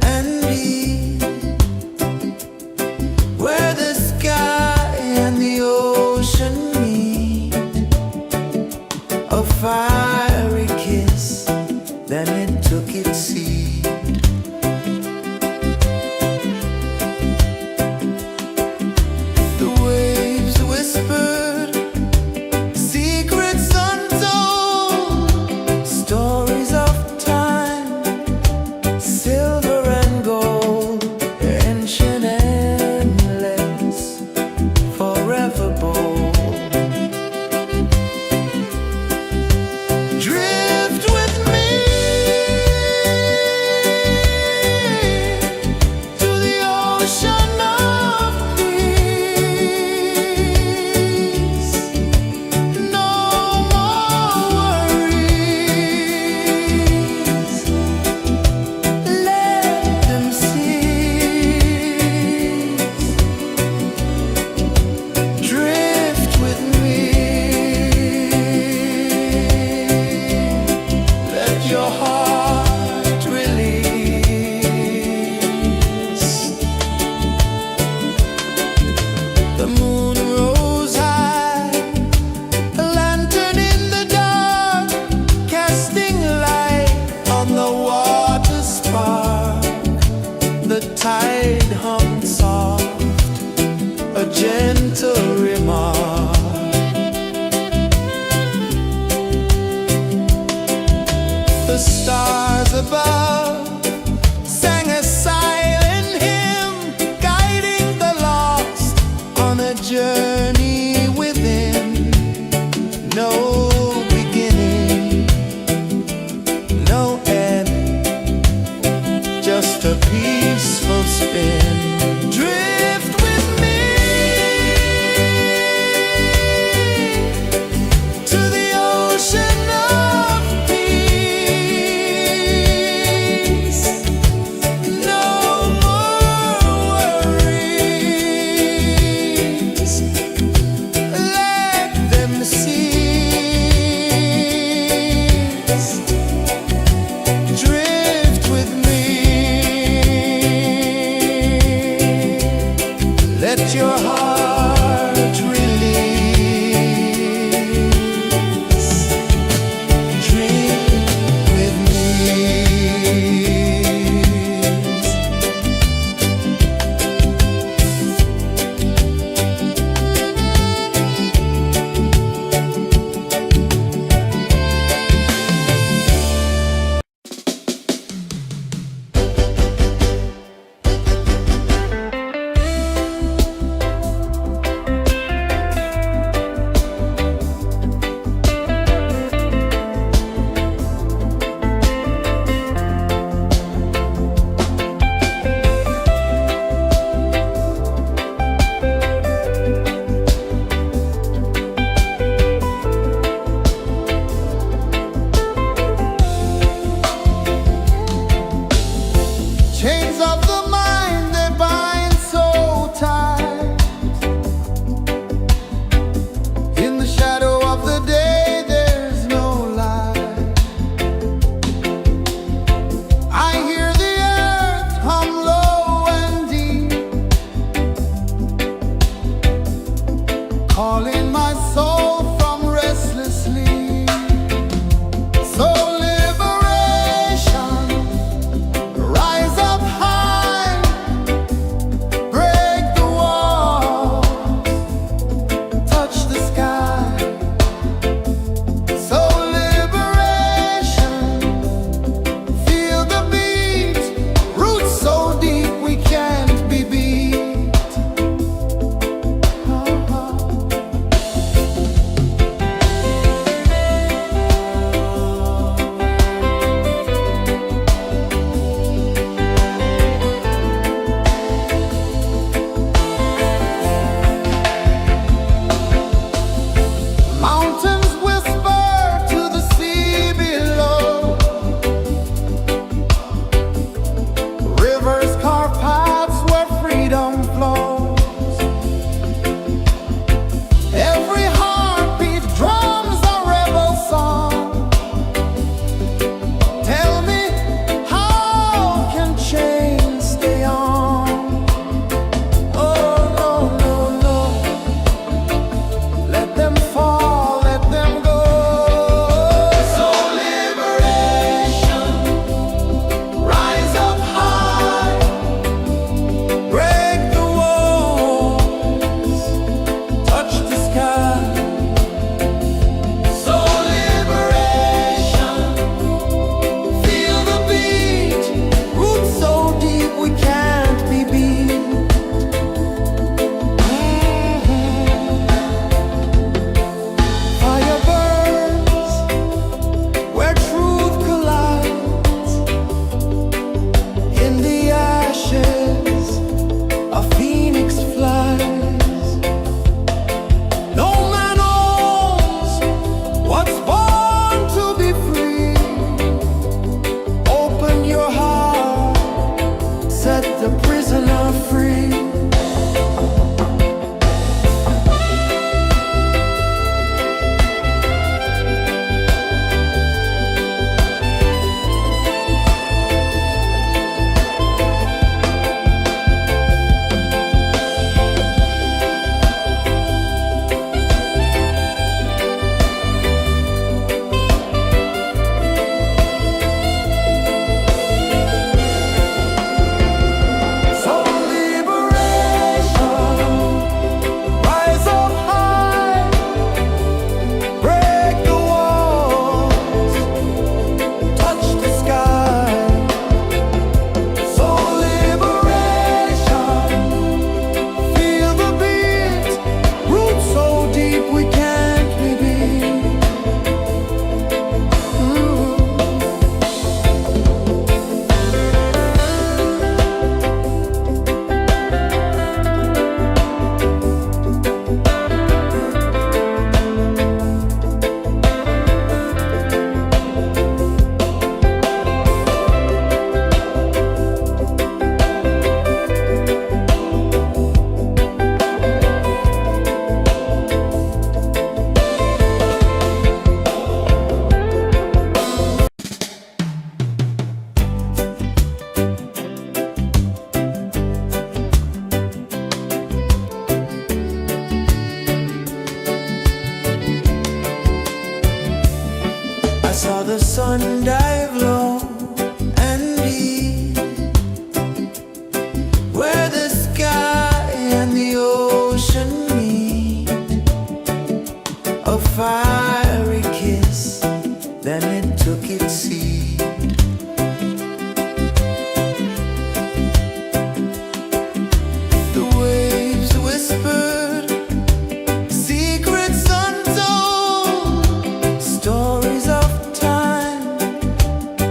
and deep, where the sky and the ocean meet. A fiery kiss, then it took its seed. The waves whispered secrets untold, stories of time, silver and gold, ancient, endless, forever bold. Drift with me to the ocean of peace. No more worries, let them cease. Drift with me, let your heart release. The moon rose high, a lantern in the dark, casting light on the water spark. The tide hummed soft, a gentle remark. The stars above sang a silent hymn, guiding the lost on a journey within. No beginning, no end, just a peaceful spin. Drift with me to the ocean of peace. No more worries, let them cease. Drift with me, let your heart release. Drift with me. Chains of the mind, they bind so tight. In the shadow of the day, there's no light. I hear the earth hum low and deep, calling my soul from restless sleep. So liberation, rise up high, break the walls, touch the sky. So liberation, feel the beat, roots so deep we can't be beat. the sun dive low and deep, where the sky and the ocean meet. A fiery kiss, then it took its seed. The waves whispered secrets untold, stories of time,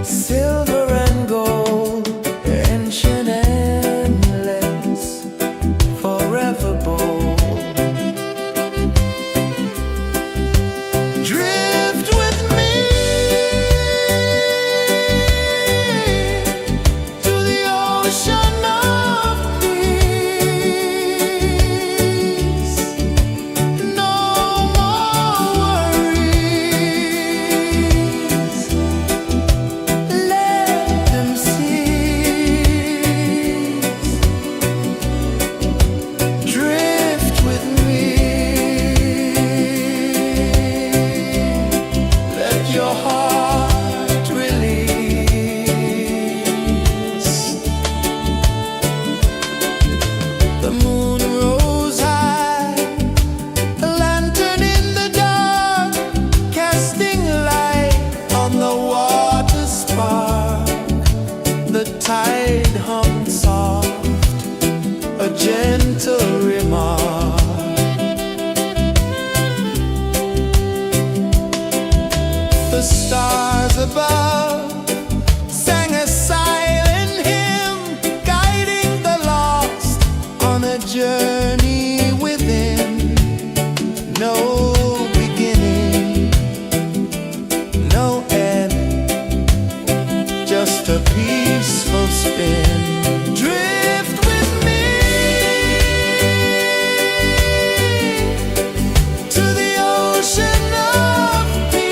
silver and gold, ancient, endless, forever bold. Drift with me to the ocean of peace. No more worries, let them cease. Drift with me, let your heart release. The moon rose high, a lantern in the dark, casting light on the water spark. The tide hummed soft, a gentle remark. The stars above sang a silent hymn, guiding the lost on a journey within. No beginning, no end, just a peaceful spin. Drift with me to the ocean of peace.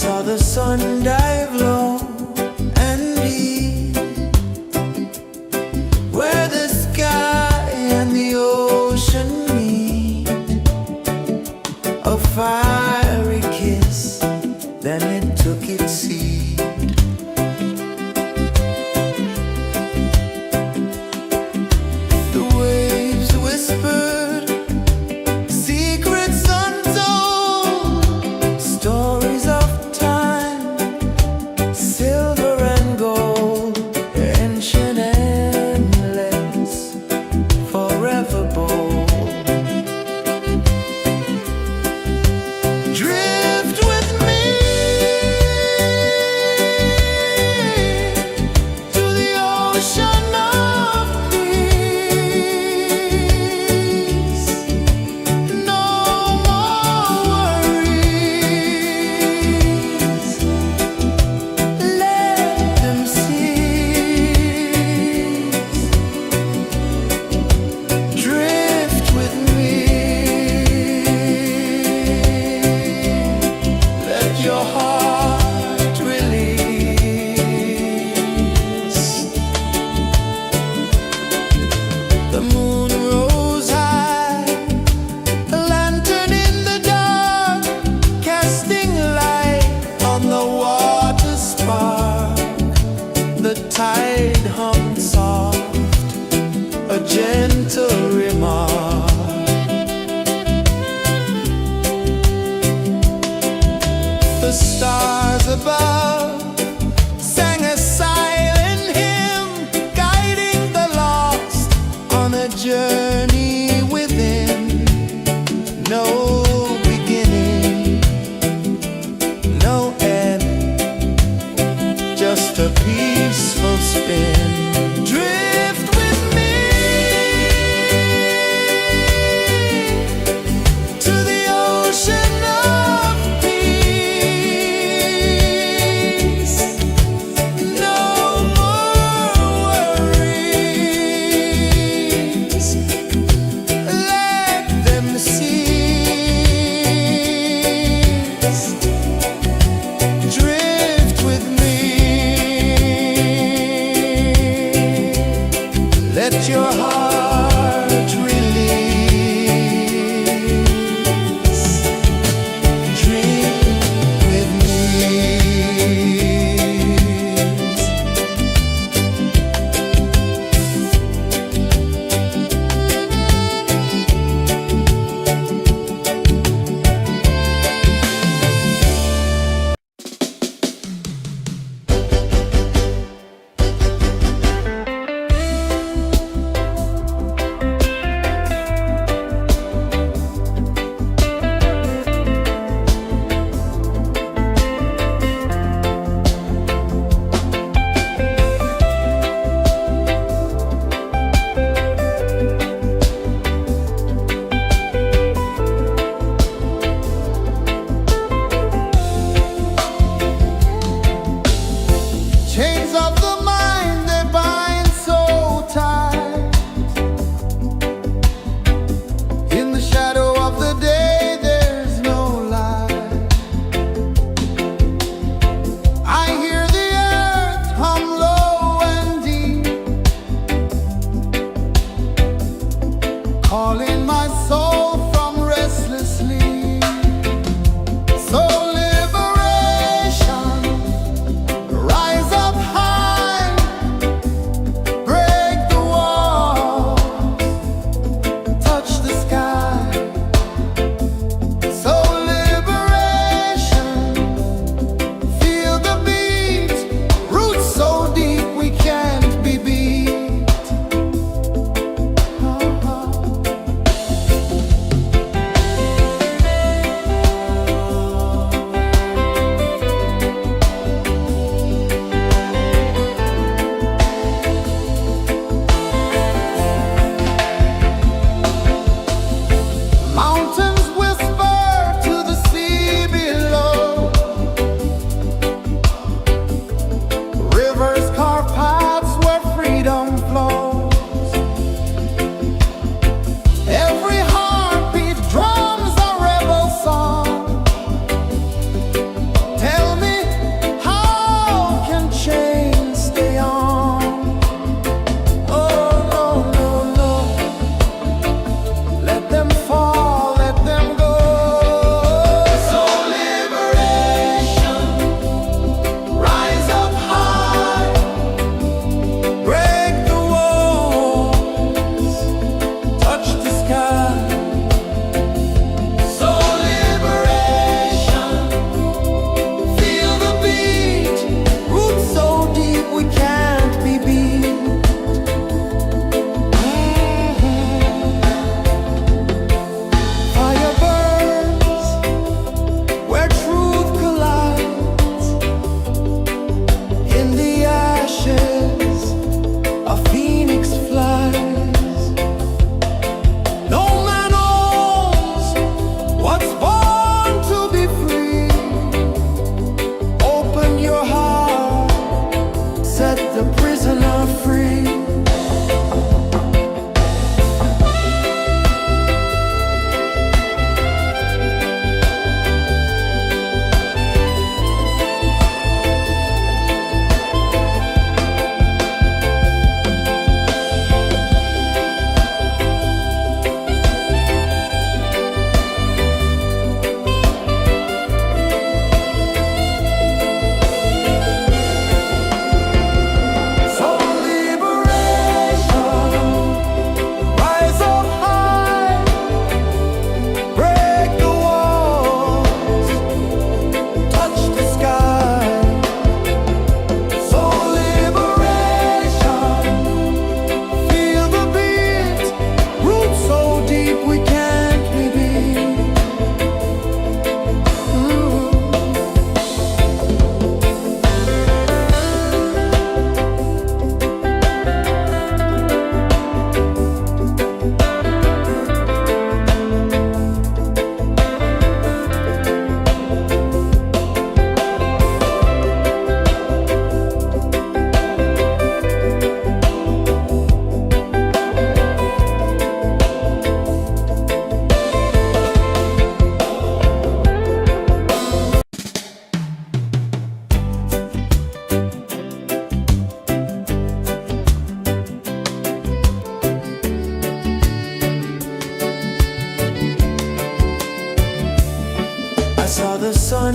saw the sun dive low and deep, where the sky and the ocean meet. A fiery kiss, then it took its seed. The waves whispered secrets untold, stories of time, silver and gold, ancient, endless, forever bold. Drift with me to the ocean of peace. No more worries, let them cease. Drift with me, let your heart release. The moon rose high, a lantern in the dark, casting light on the water spark. The tide hummed soft, a gentle remark. The stars above sang a silent hymn, guiding the lost on a journey within. No beginning, no end, just a peaceful spin. Drift with me to the ocean of peace. No more worries, let them cease. Drift with me.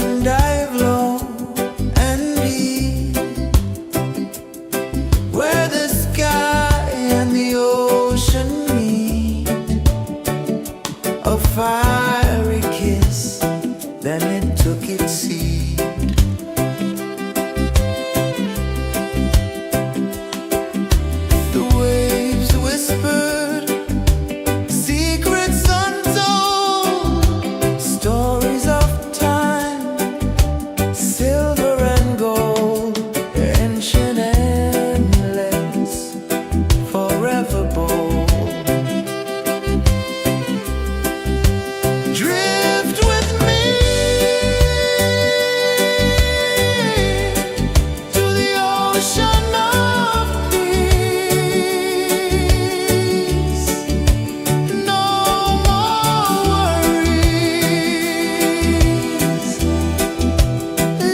and dive low and deep, where the sky and the ocean meet. A fiery kiss, then it took its seed. The waves whispered secrets untold, stories of time, silver and gold, ancient, endless, forever bold. Drift with me to the ocean of peace. No more worries.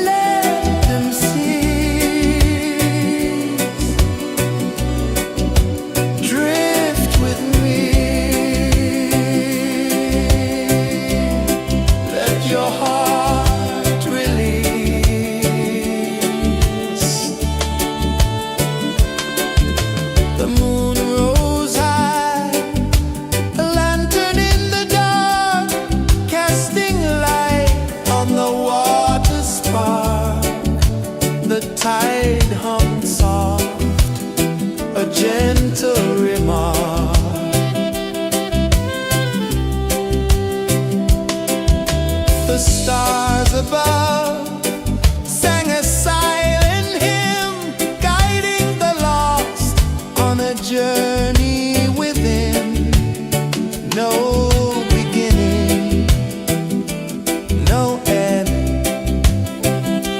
Let them cease. Drift with me. Let your heart release. The moon rose high, a lantern in the dark, casting light on the water spark. The tide hummed soft, a gentle remark. The stars above sang a silent hymn, guiding the lost on a journey within. No beginning, no end,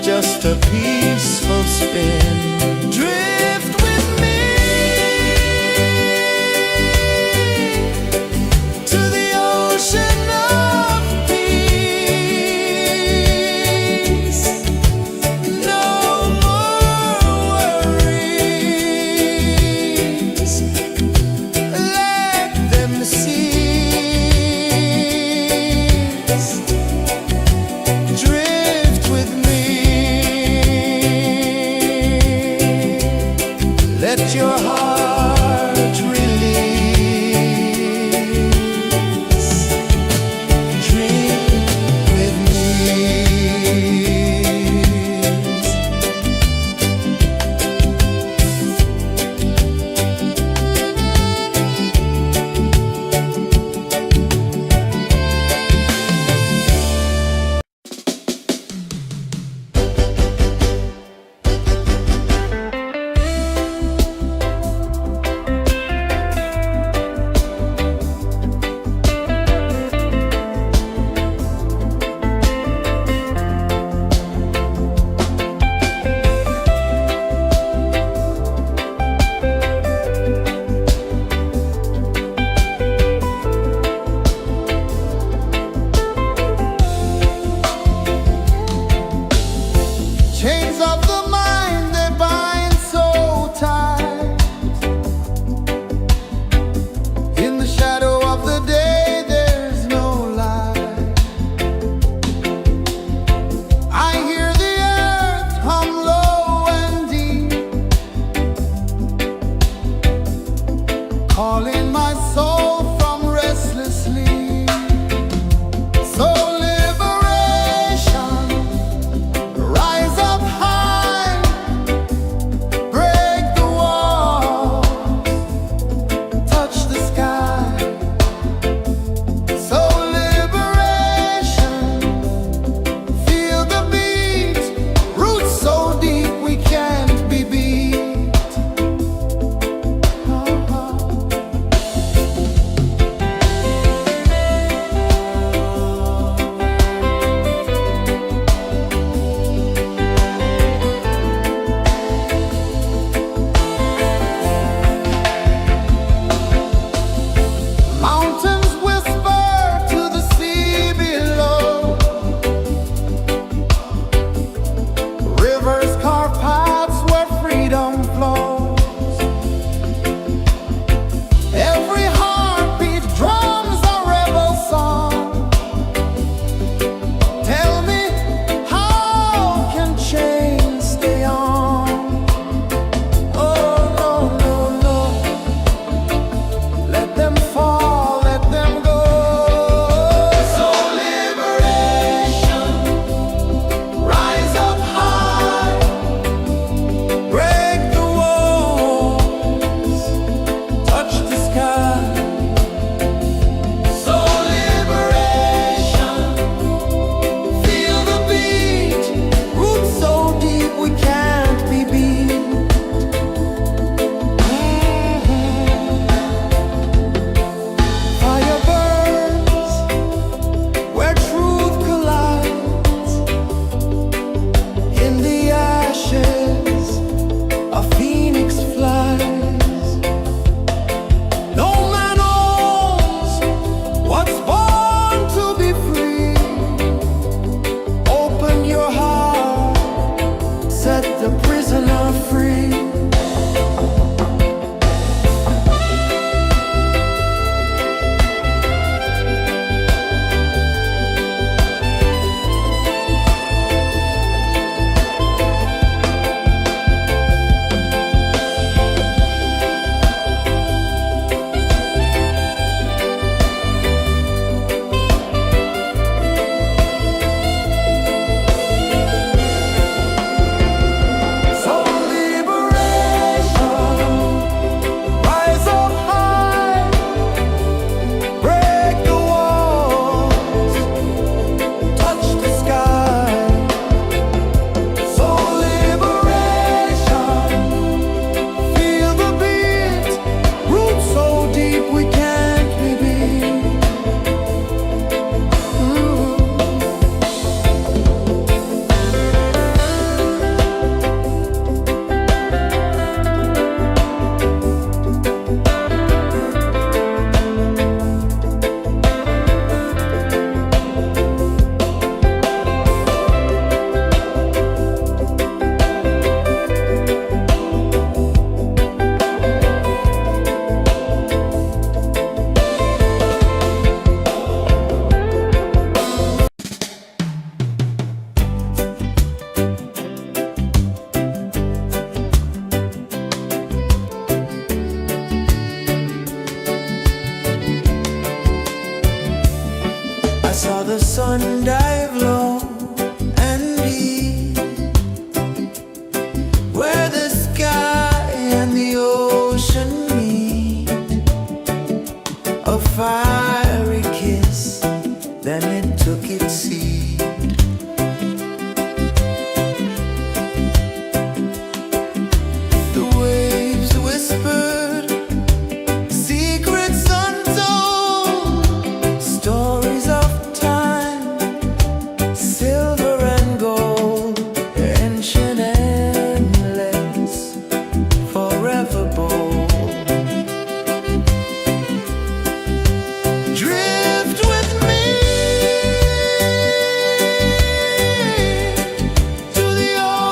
just a peaceful spin. Drift with me to the ocean of peace. No more worries. Let them cease. Drift with me.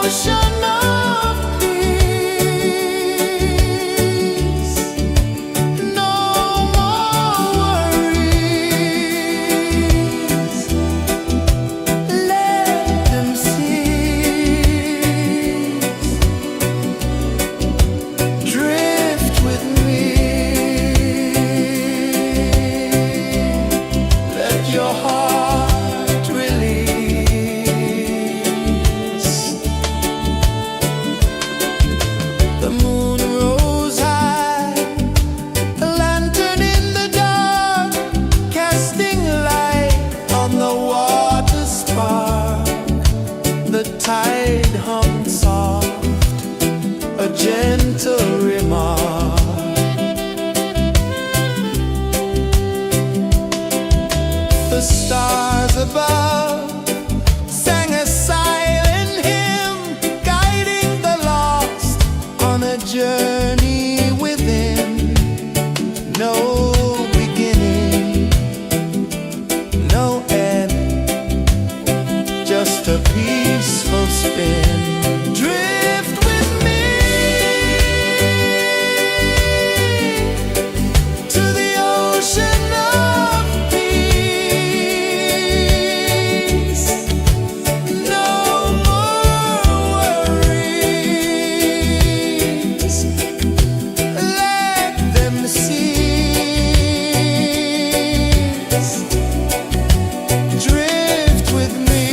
ocean of peace. No more worries. Let them cease. Drift with me. Let your heart release. The moon rose high, a lantern in the dark, casting light on the water spark. The tide hummed soft, a gentle remark. The stars above sang a silent hymn, guiding the lost on a journey within. No beginning, no end, just a peaceful spin. Drift with me to the ocean of peace. No more worries. Let them cease. Drift with me.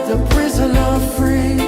the prisoner free.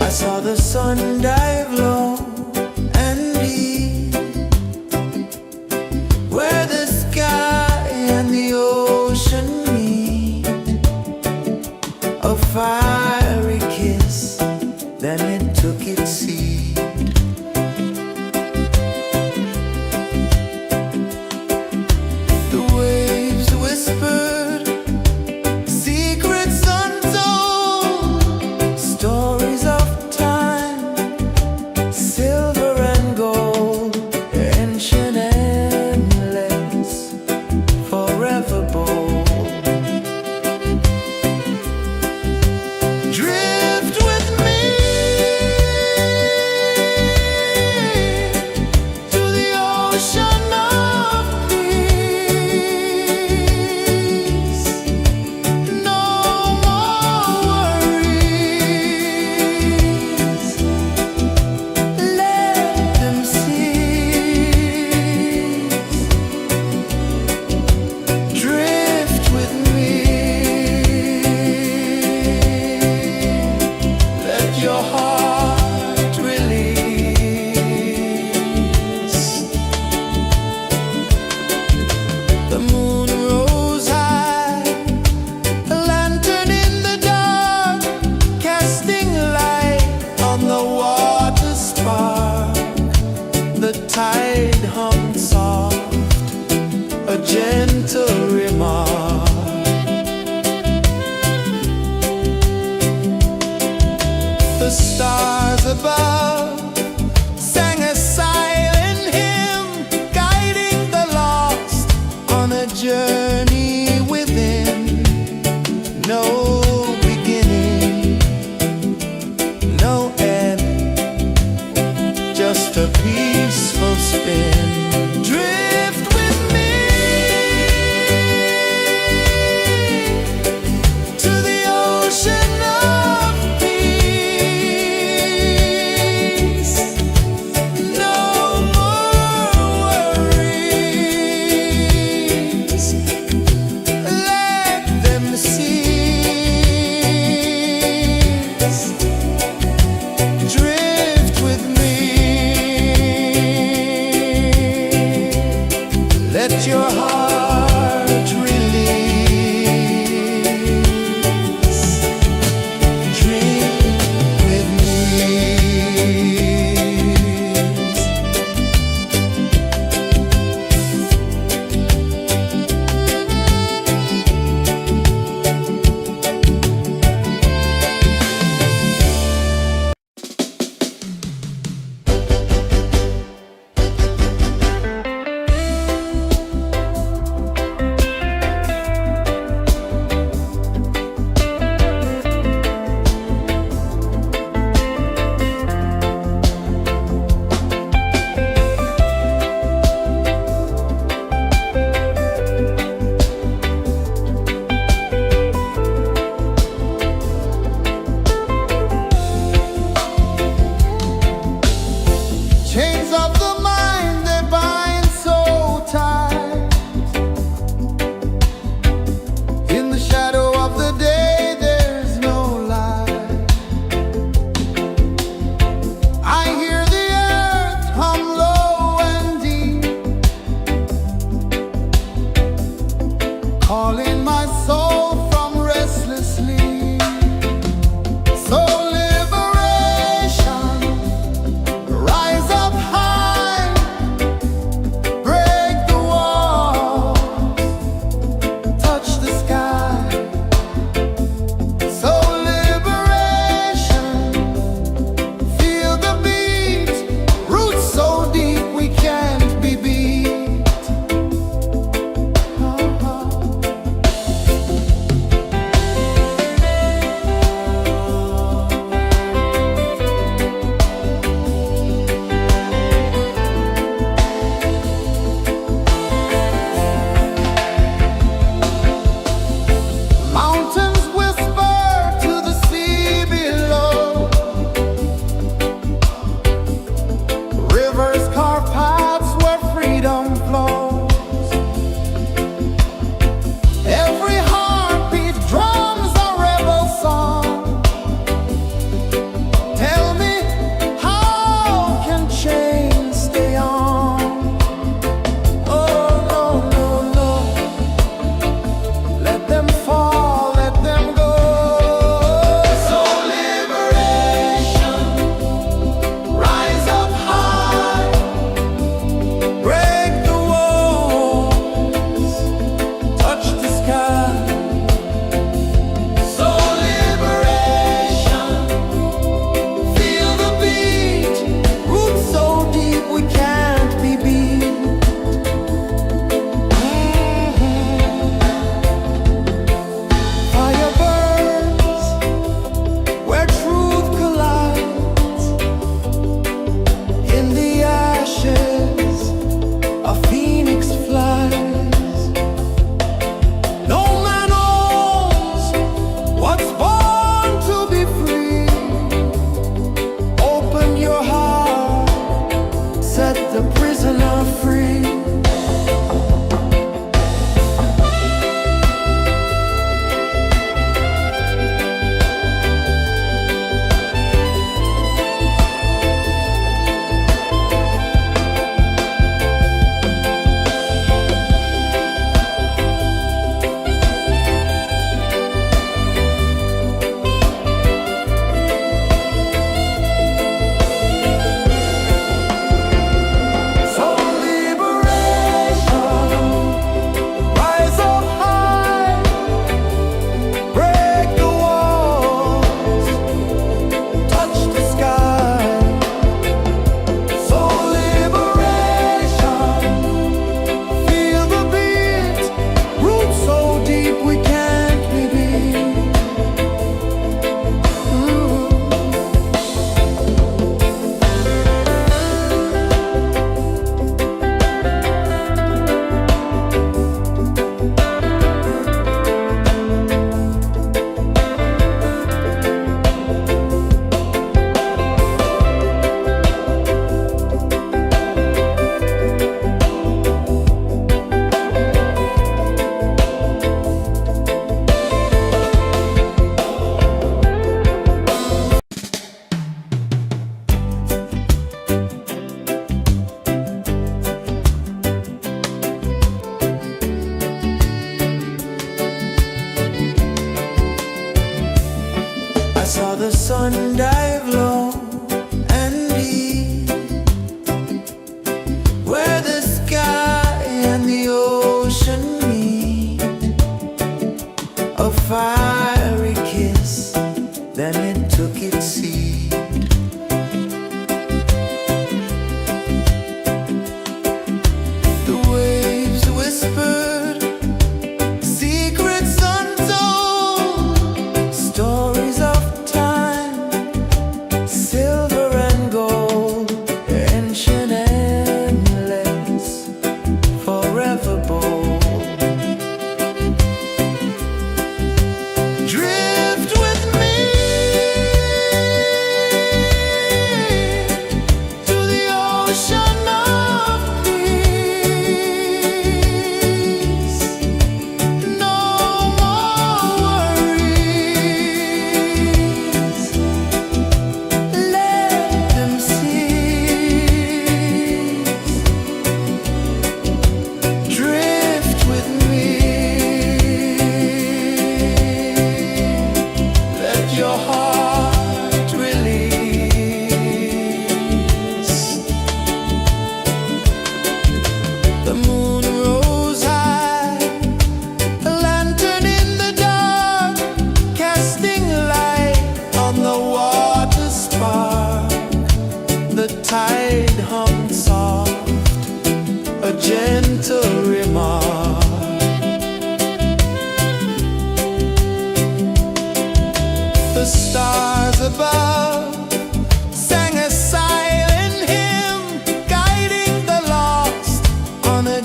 I saw the sun dive low and deep, where the sky and the ocean meet. A fiery kiss, then it took its seat. The waves whispered secrets untold, stories of silver and gold, ancient, endless, forever bold. Drift with me to the ocean of peace. No more worries. Your heart release. The moon rose high, a lantern in the dark, casting light on the water spark. The tide hummed soft, a gentle remark. The stars above sang a silent hymn, guiding the lost on a journey within. No beginning, no end, just a peaceful spin. Drift with me to the ocean of peace. No more worries. Let them cease. Drift with me. Let your heart release. Dream with me.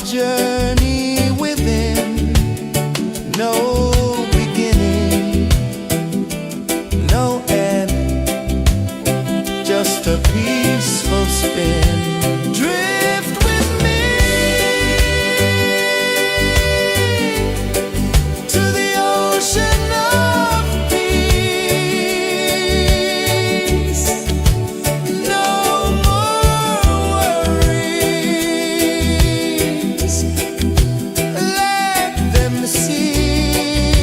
journey within, no beginning, no end, just a peaceful spin. Drift with me to the ocean of peace. No more worries, let them see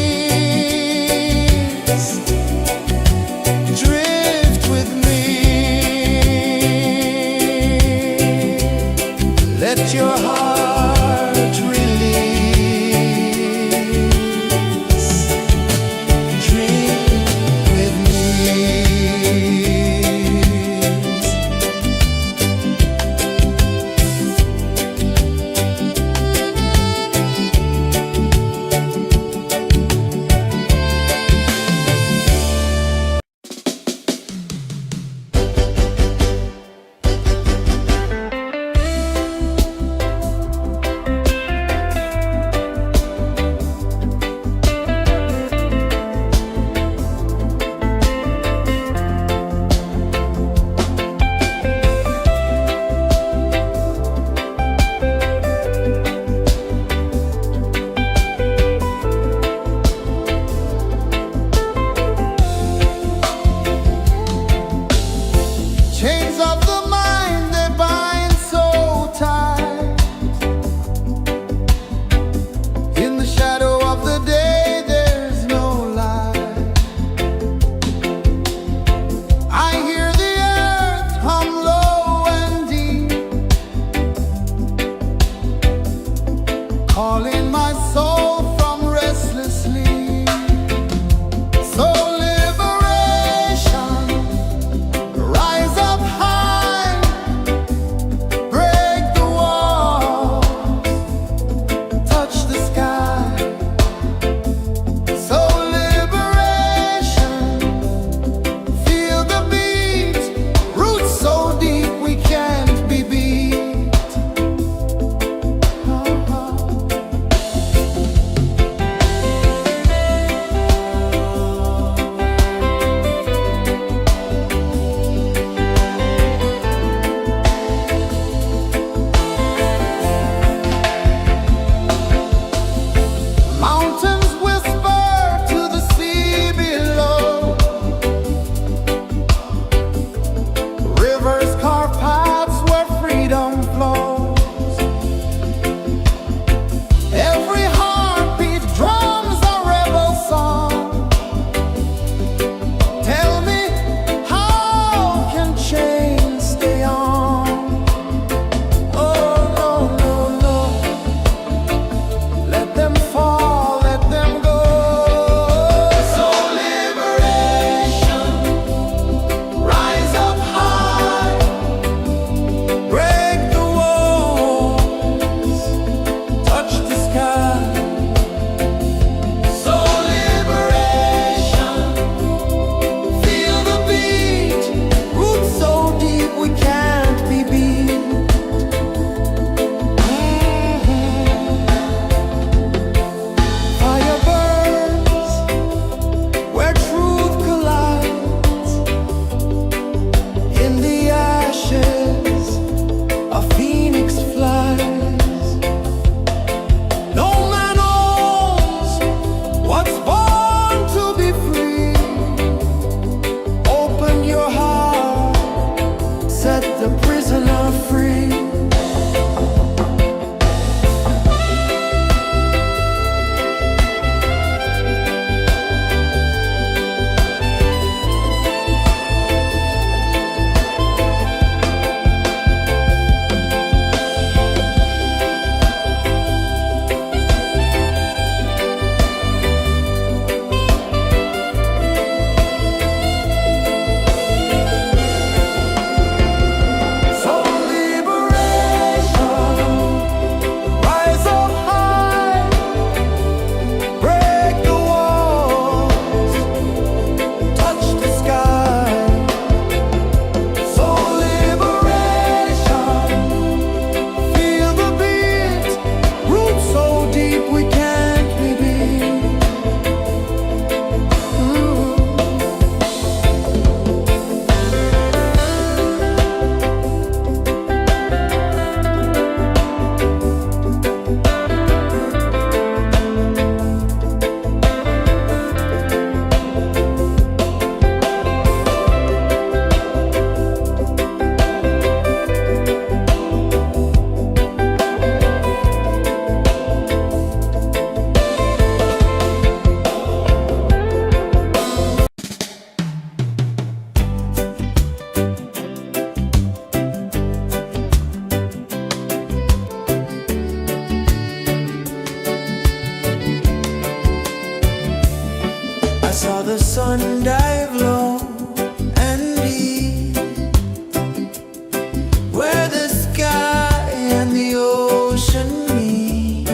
sun dive low and deep, where the sky and the ocean meet.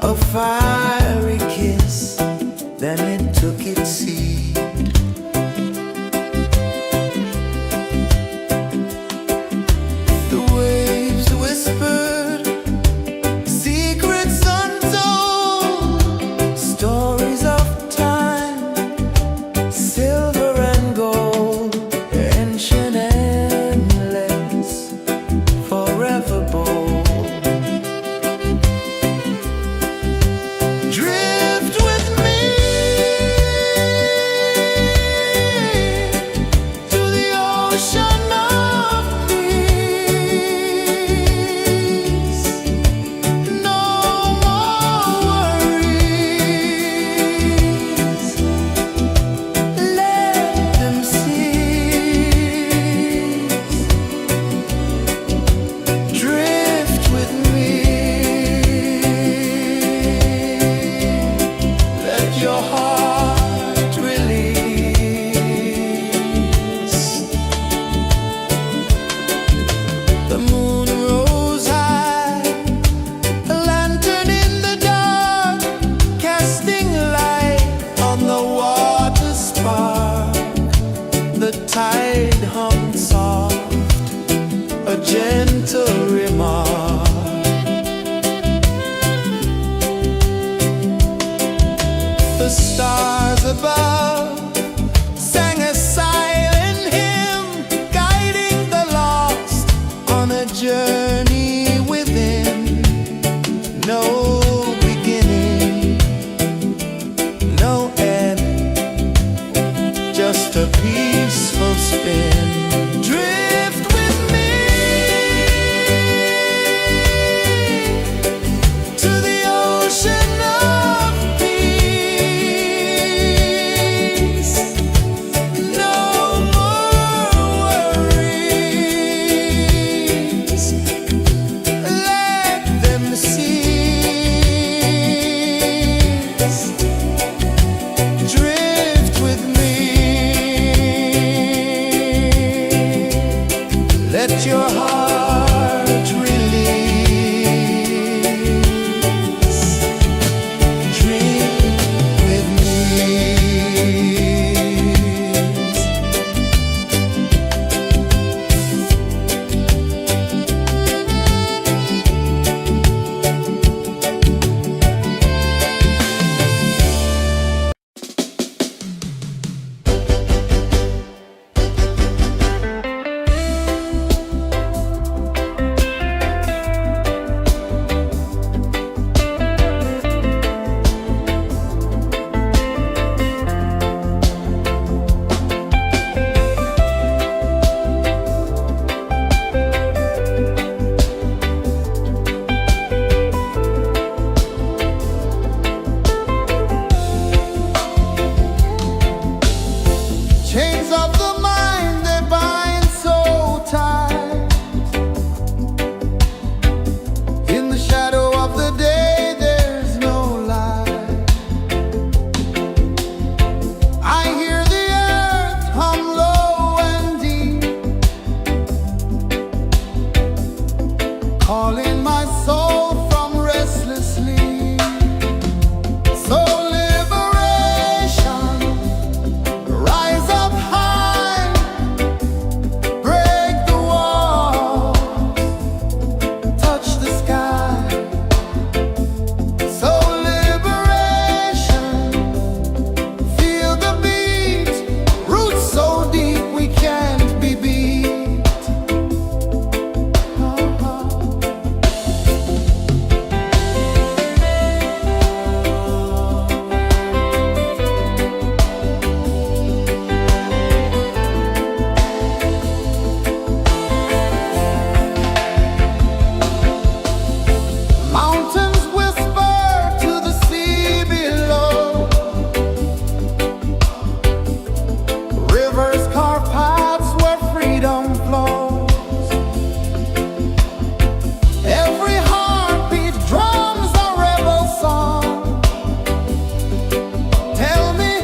A fiery kiss, then it took its seed. The waves whispered secrets untold, stories of time, silver and gold, ancient, endless, forever bold. Drift with me to the ocean of peace. No more worries, let them cease. Drift with me, let your heart release. The moon rose high, a lantern in the dark, casting light on the water spark. The tide hummed soft, a gentle remark. The stars above sang a silent hymn, guiding the lost on a journey within. No beginning, no end, just a peaceful spin. Drift with me to the ocean of peace. No more worries, let them cease. Drift with me, let your heart release. Dream with me. Chains of the mind, they bind so tight. In the shadow of the day, there's no light. I hear the earth hum low and deep, calling my soul from restless sleep. So liberation, rise up high, break the wall, touch the sky. So liberation, feel the beat, roots so deep we can't be beat. Mountains whisper to the sea below, rivers carve paths where freedom flows. Every heartbeat drums a rebel song. Tell me,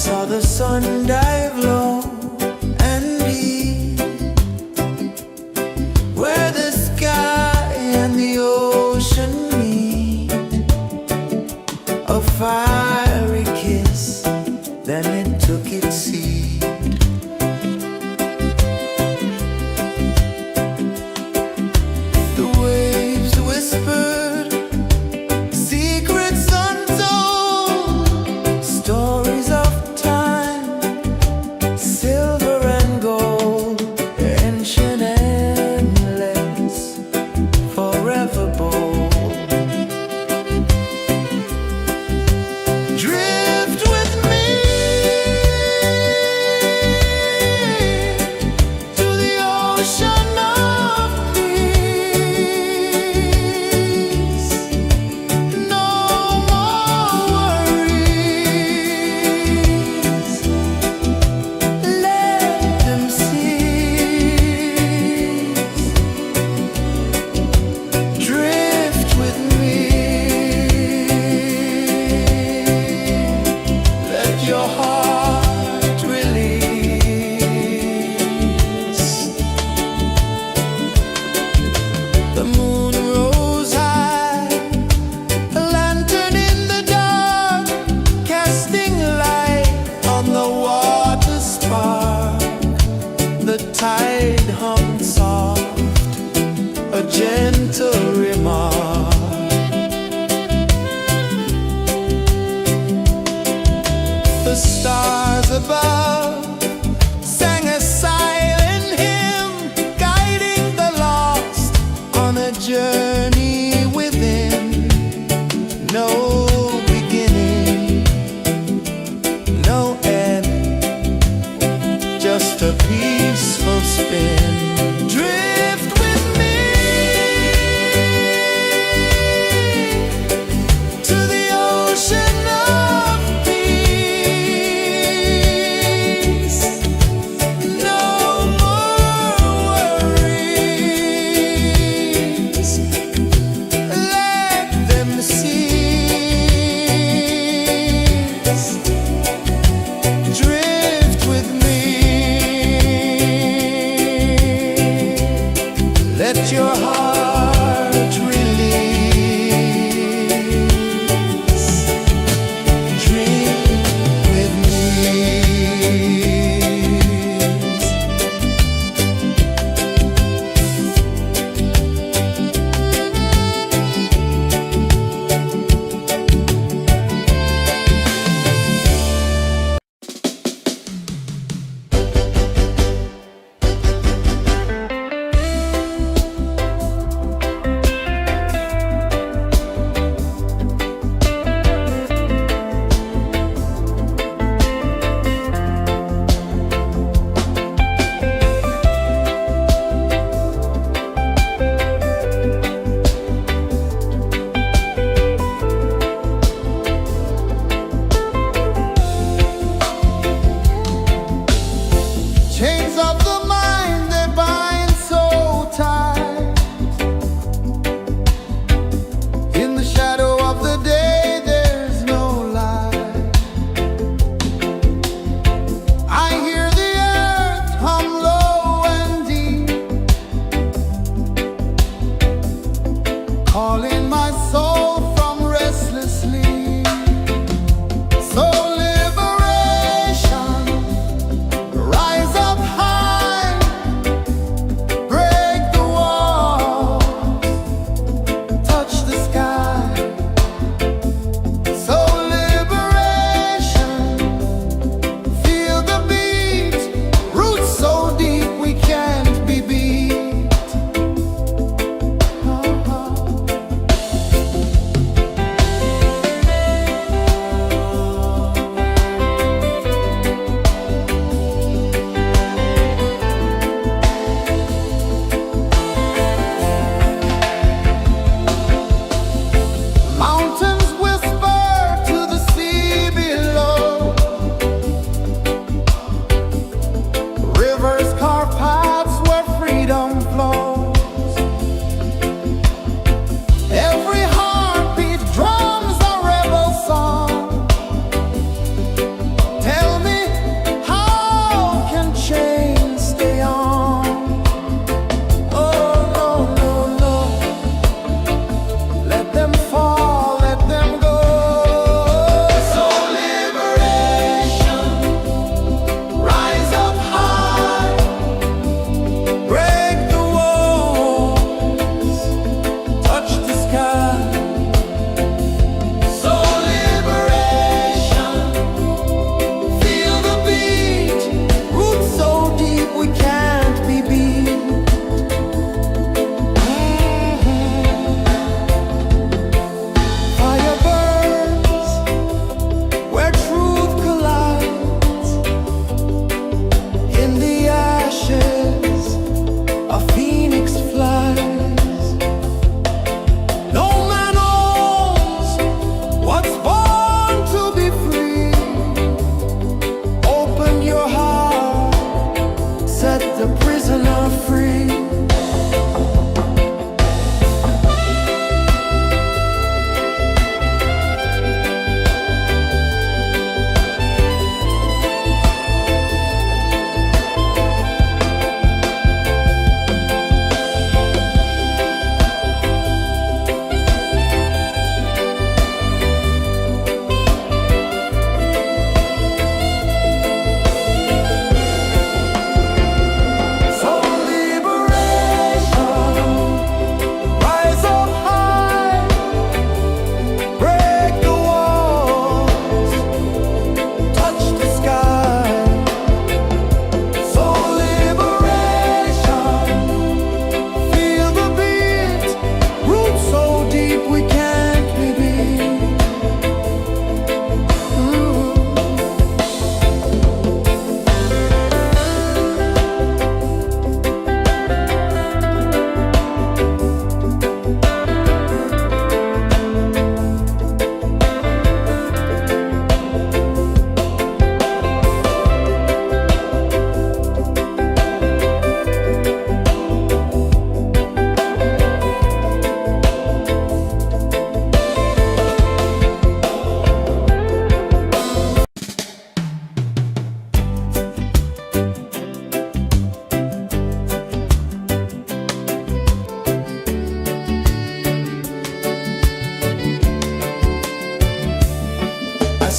saw the sun dive low and deep, where the sky and the ocean meet. A fiery kiss, then it took its seat. The waves whispered secrets untold, stories of time, silver and gold, ancient, endless, forever bold. Drift with me to the ocean of peace. No more worries, let them cease. Drift with me, let your heart release. The moon rose high, a lantern in the dark, casting light on the water spark. The tide hummed soft, a gentle remark. The stars above sang a silent hymn, guiding the lost on a journey within. No beginning, no end, just a peaceful spin. Drift with me to the ocean of peace.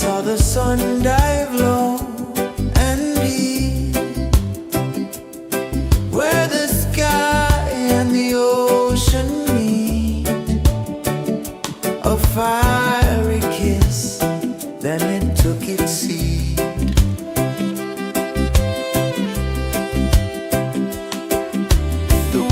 saw the sun dive low and deep, where the sky and the ocean meet. A fiery kiss, then it took its seat. The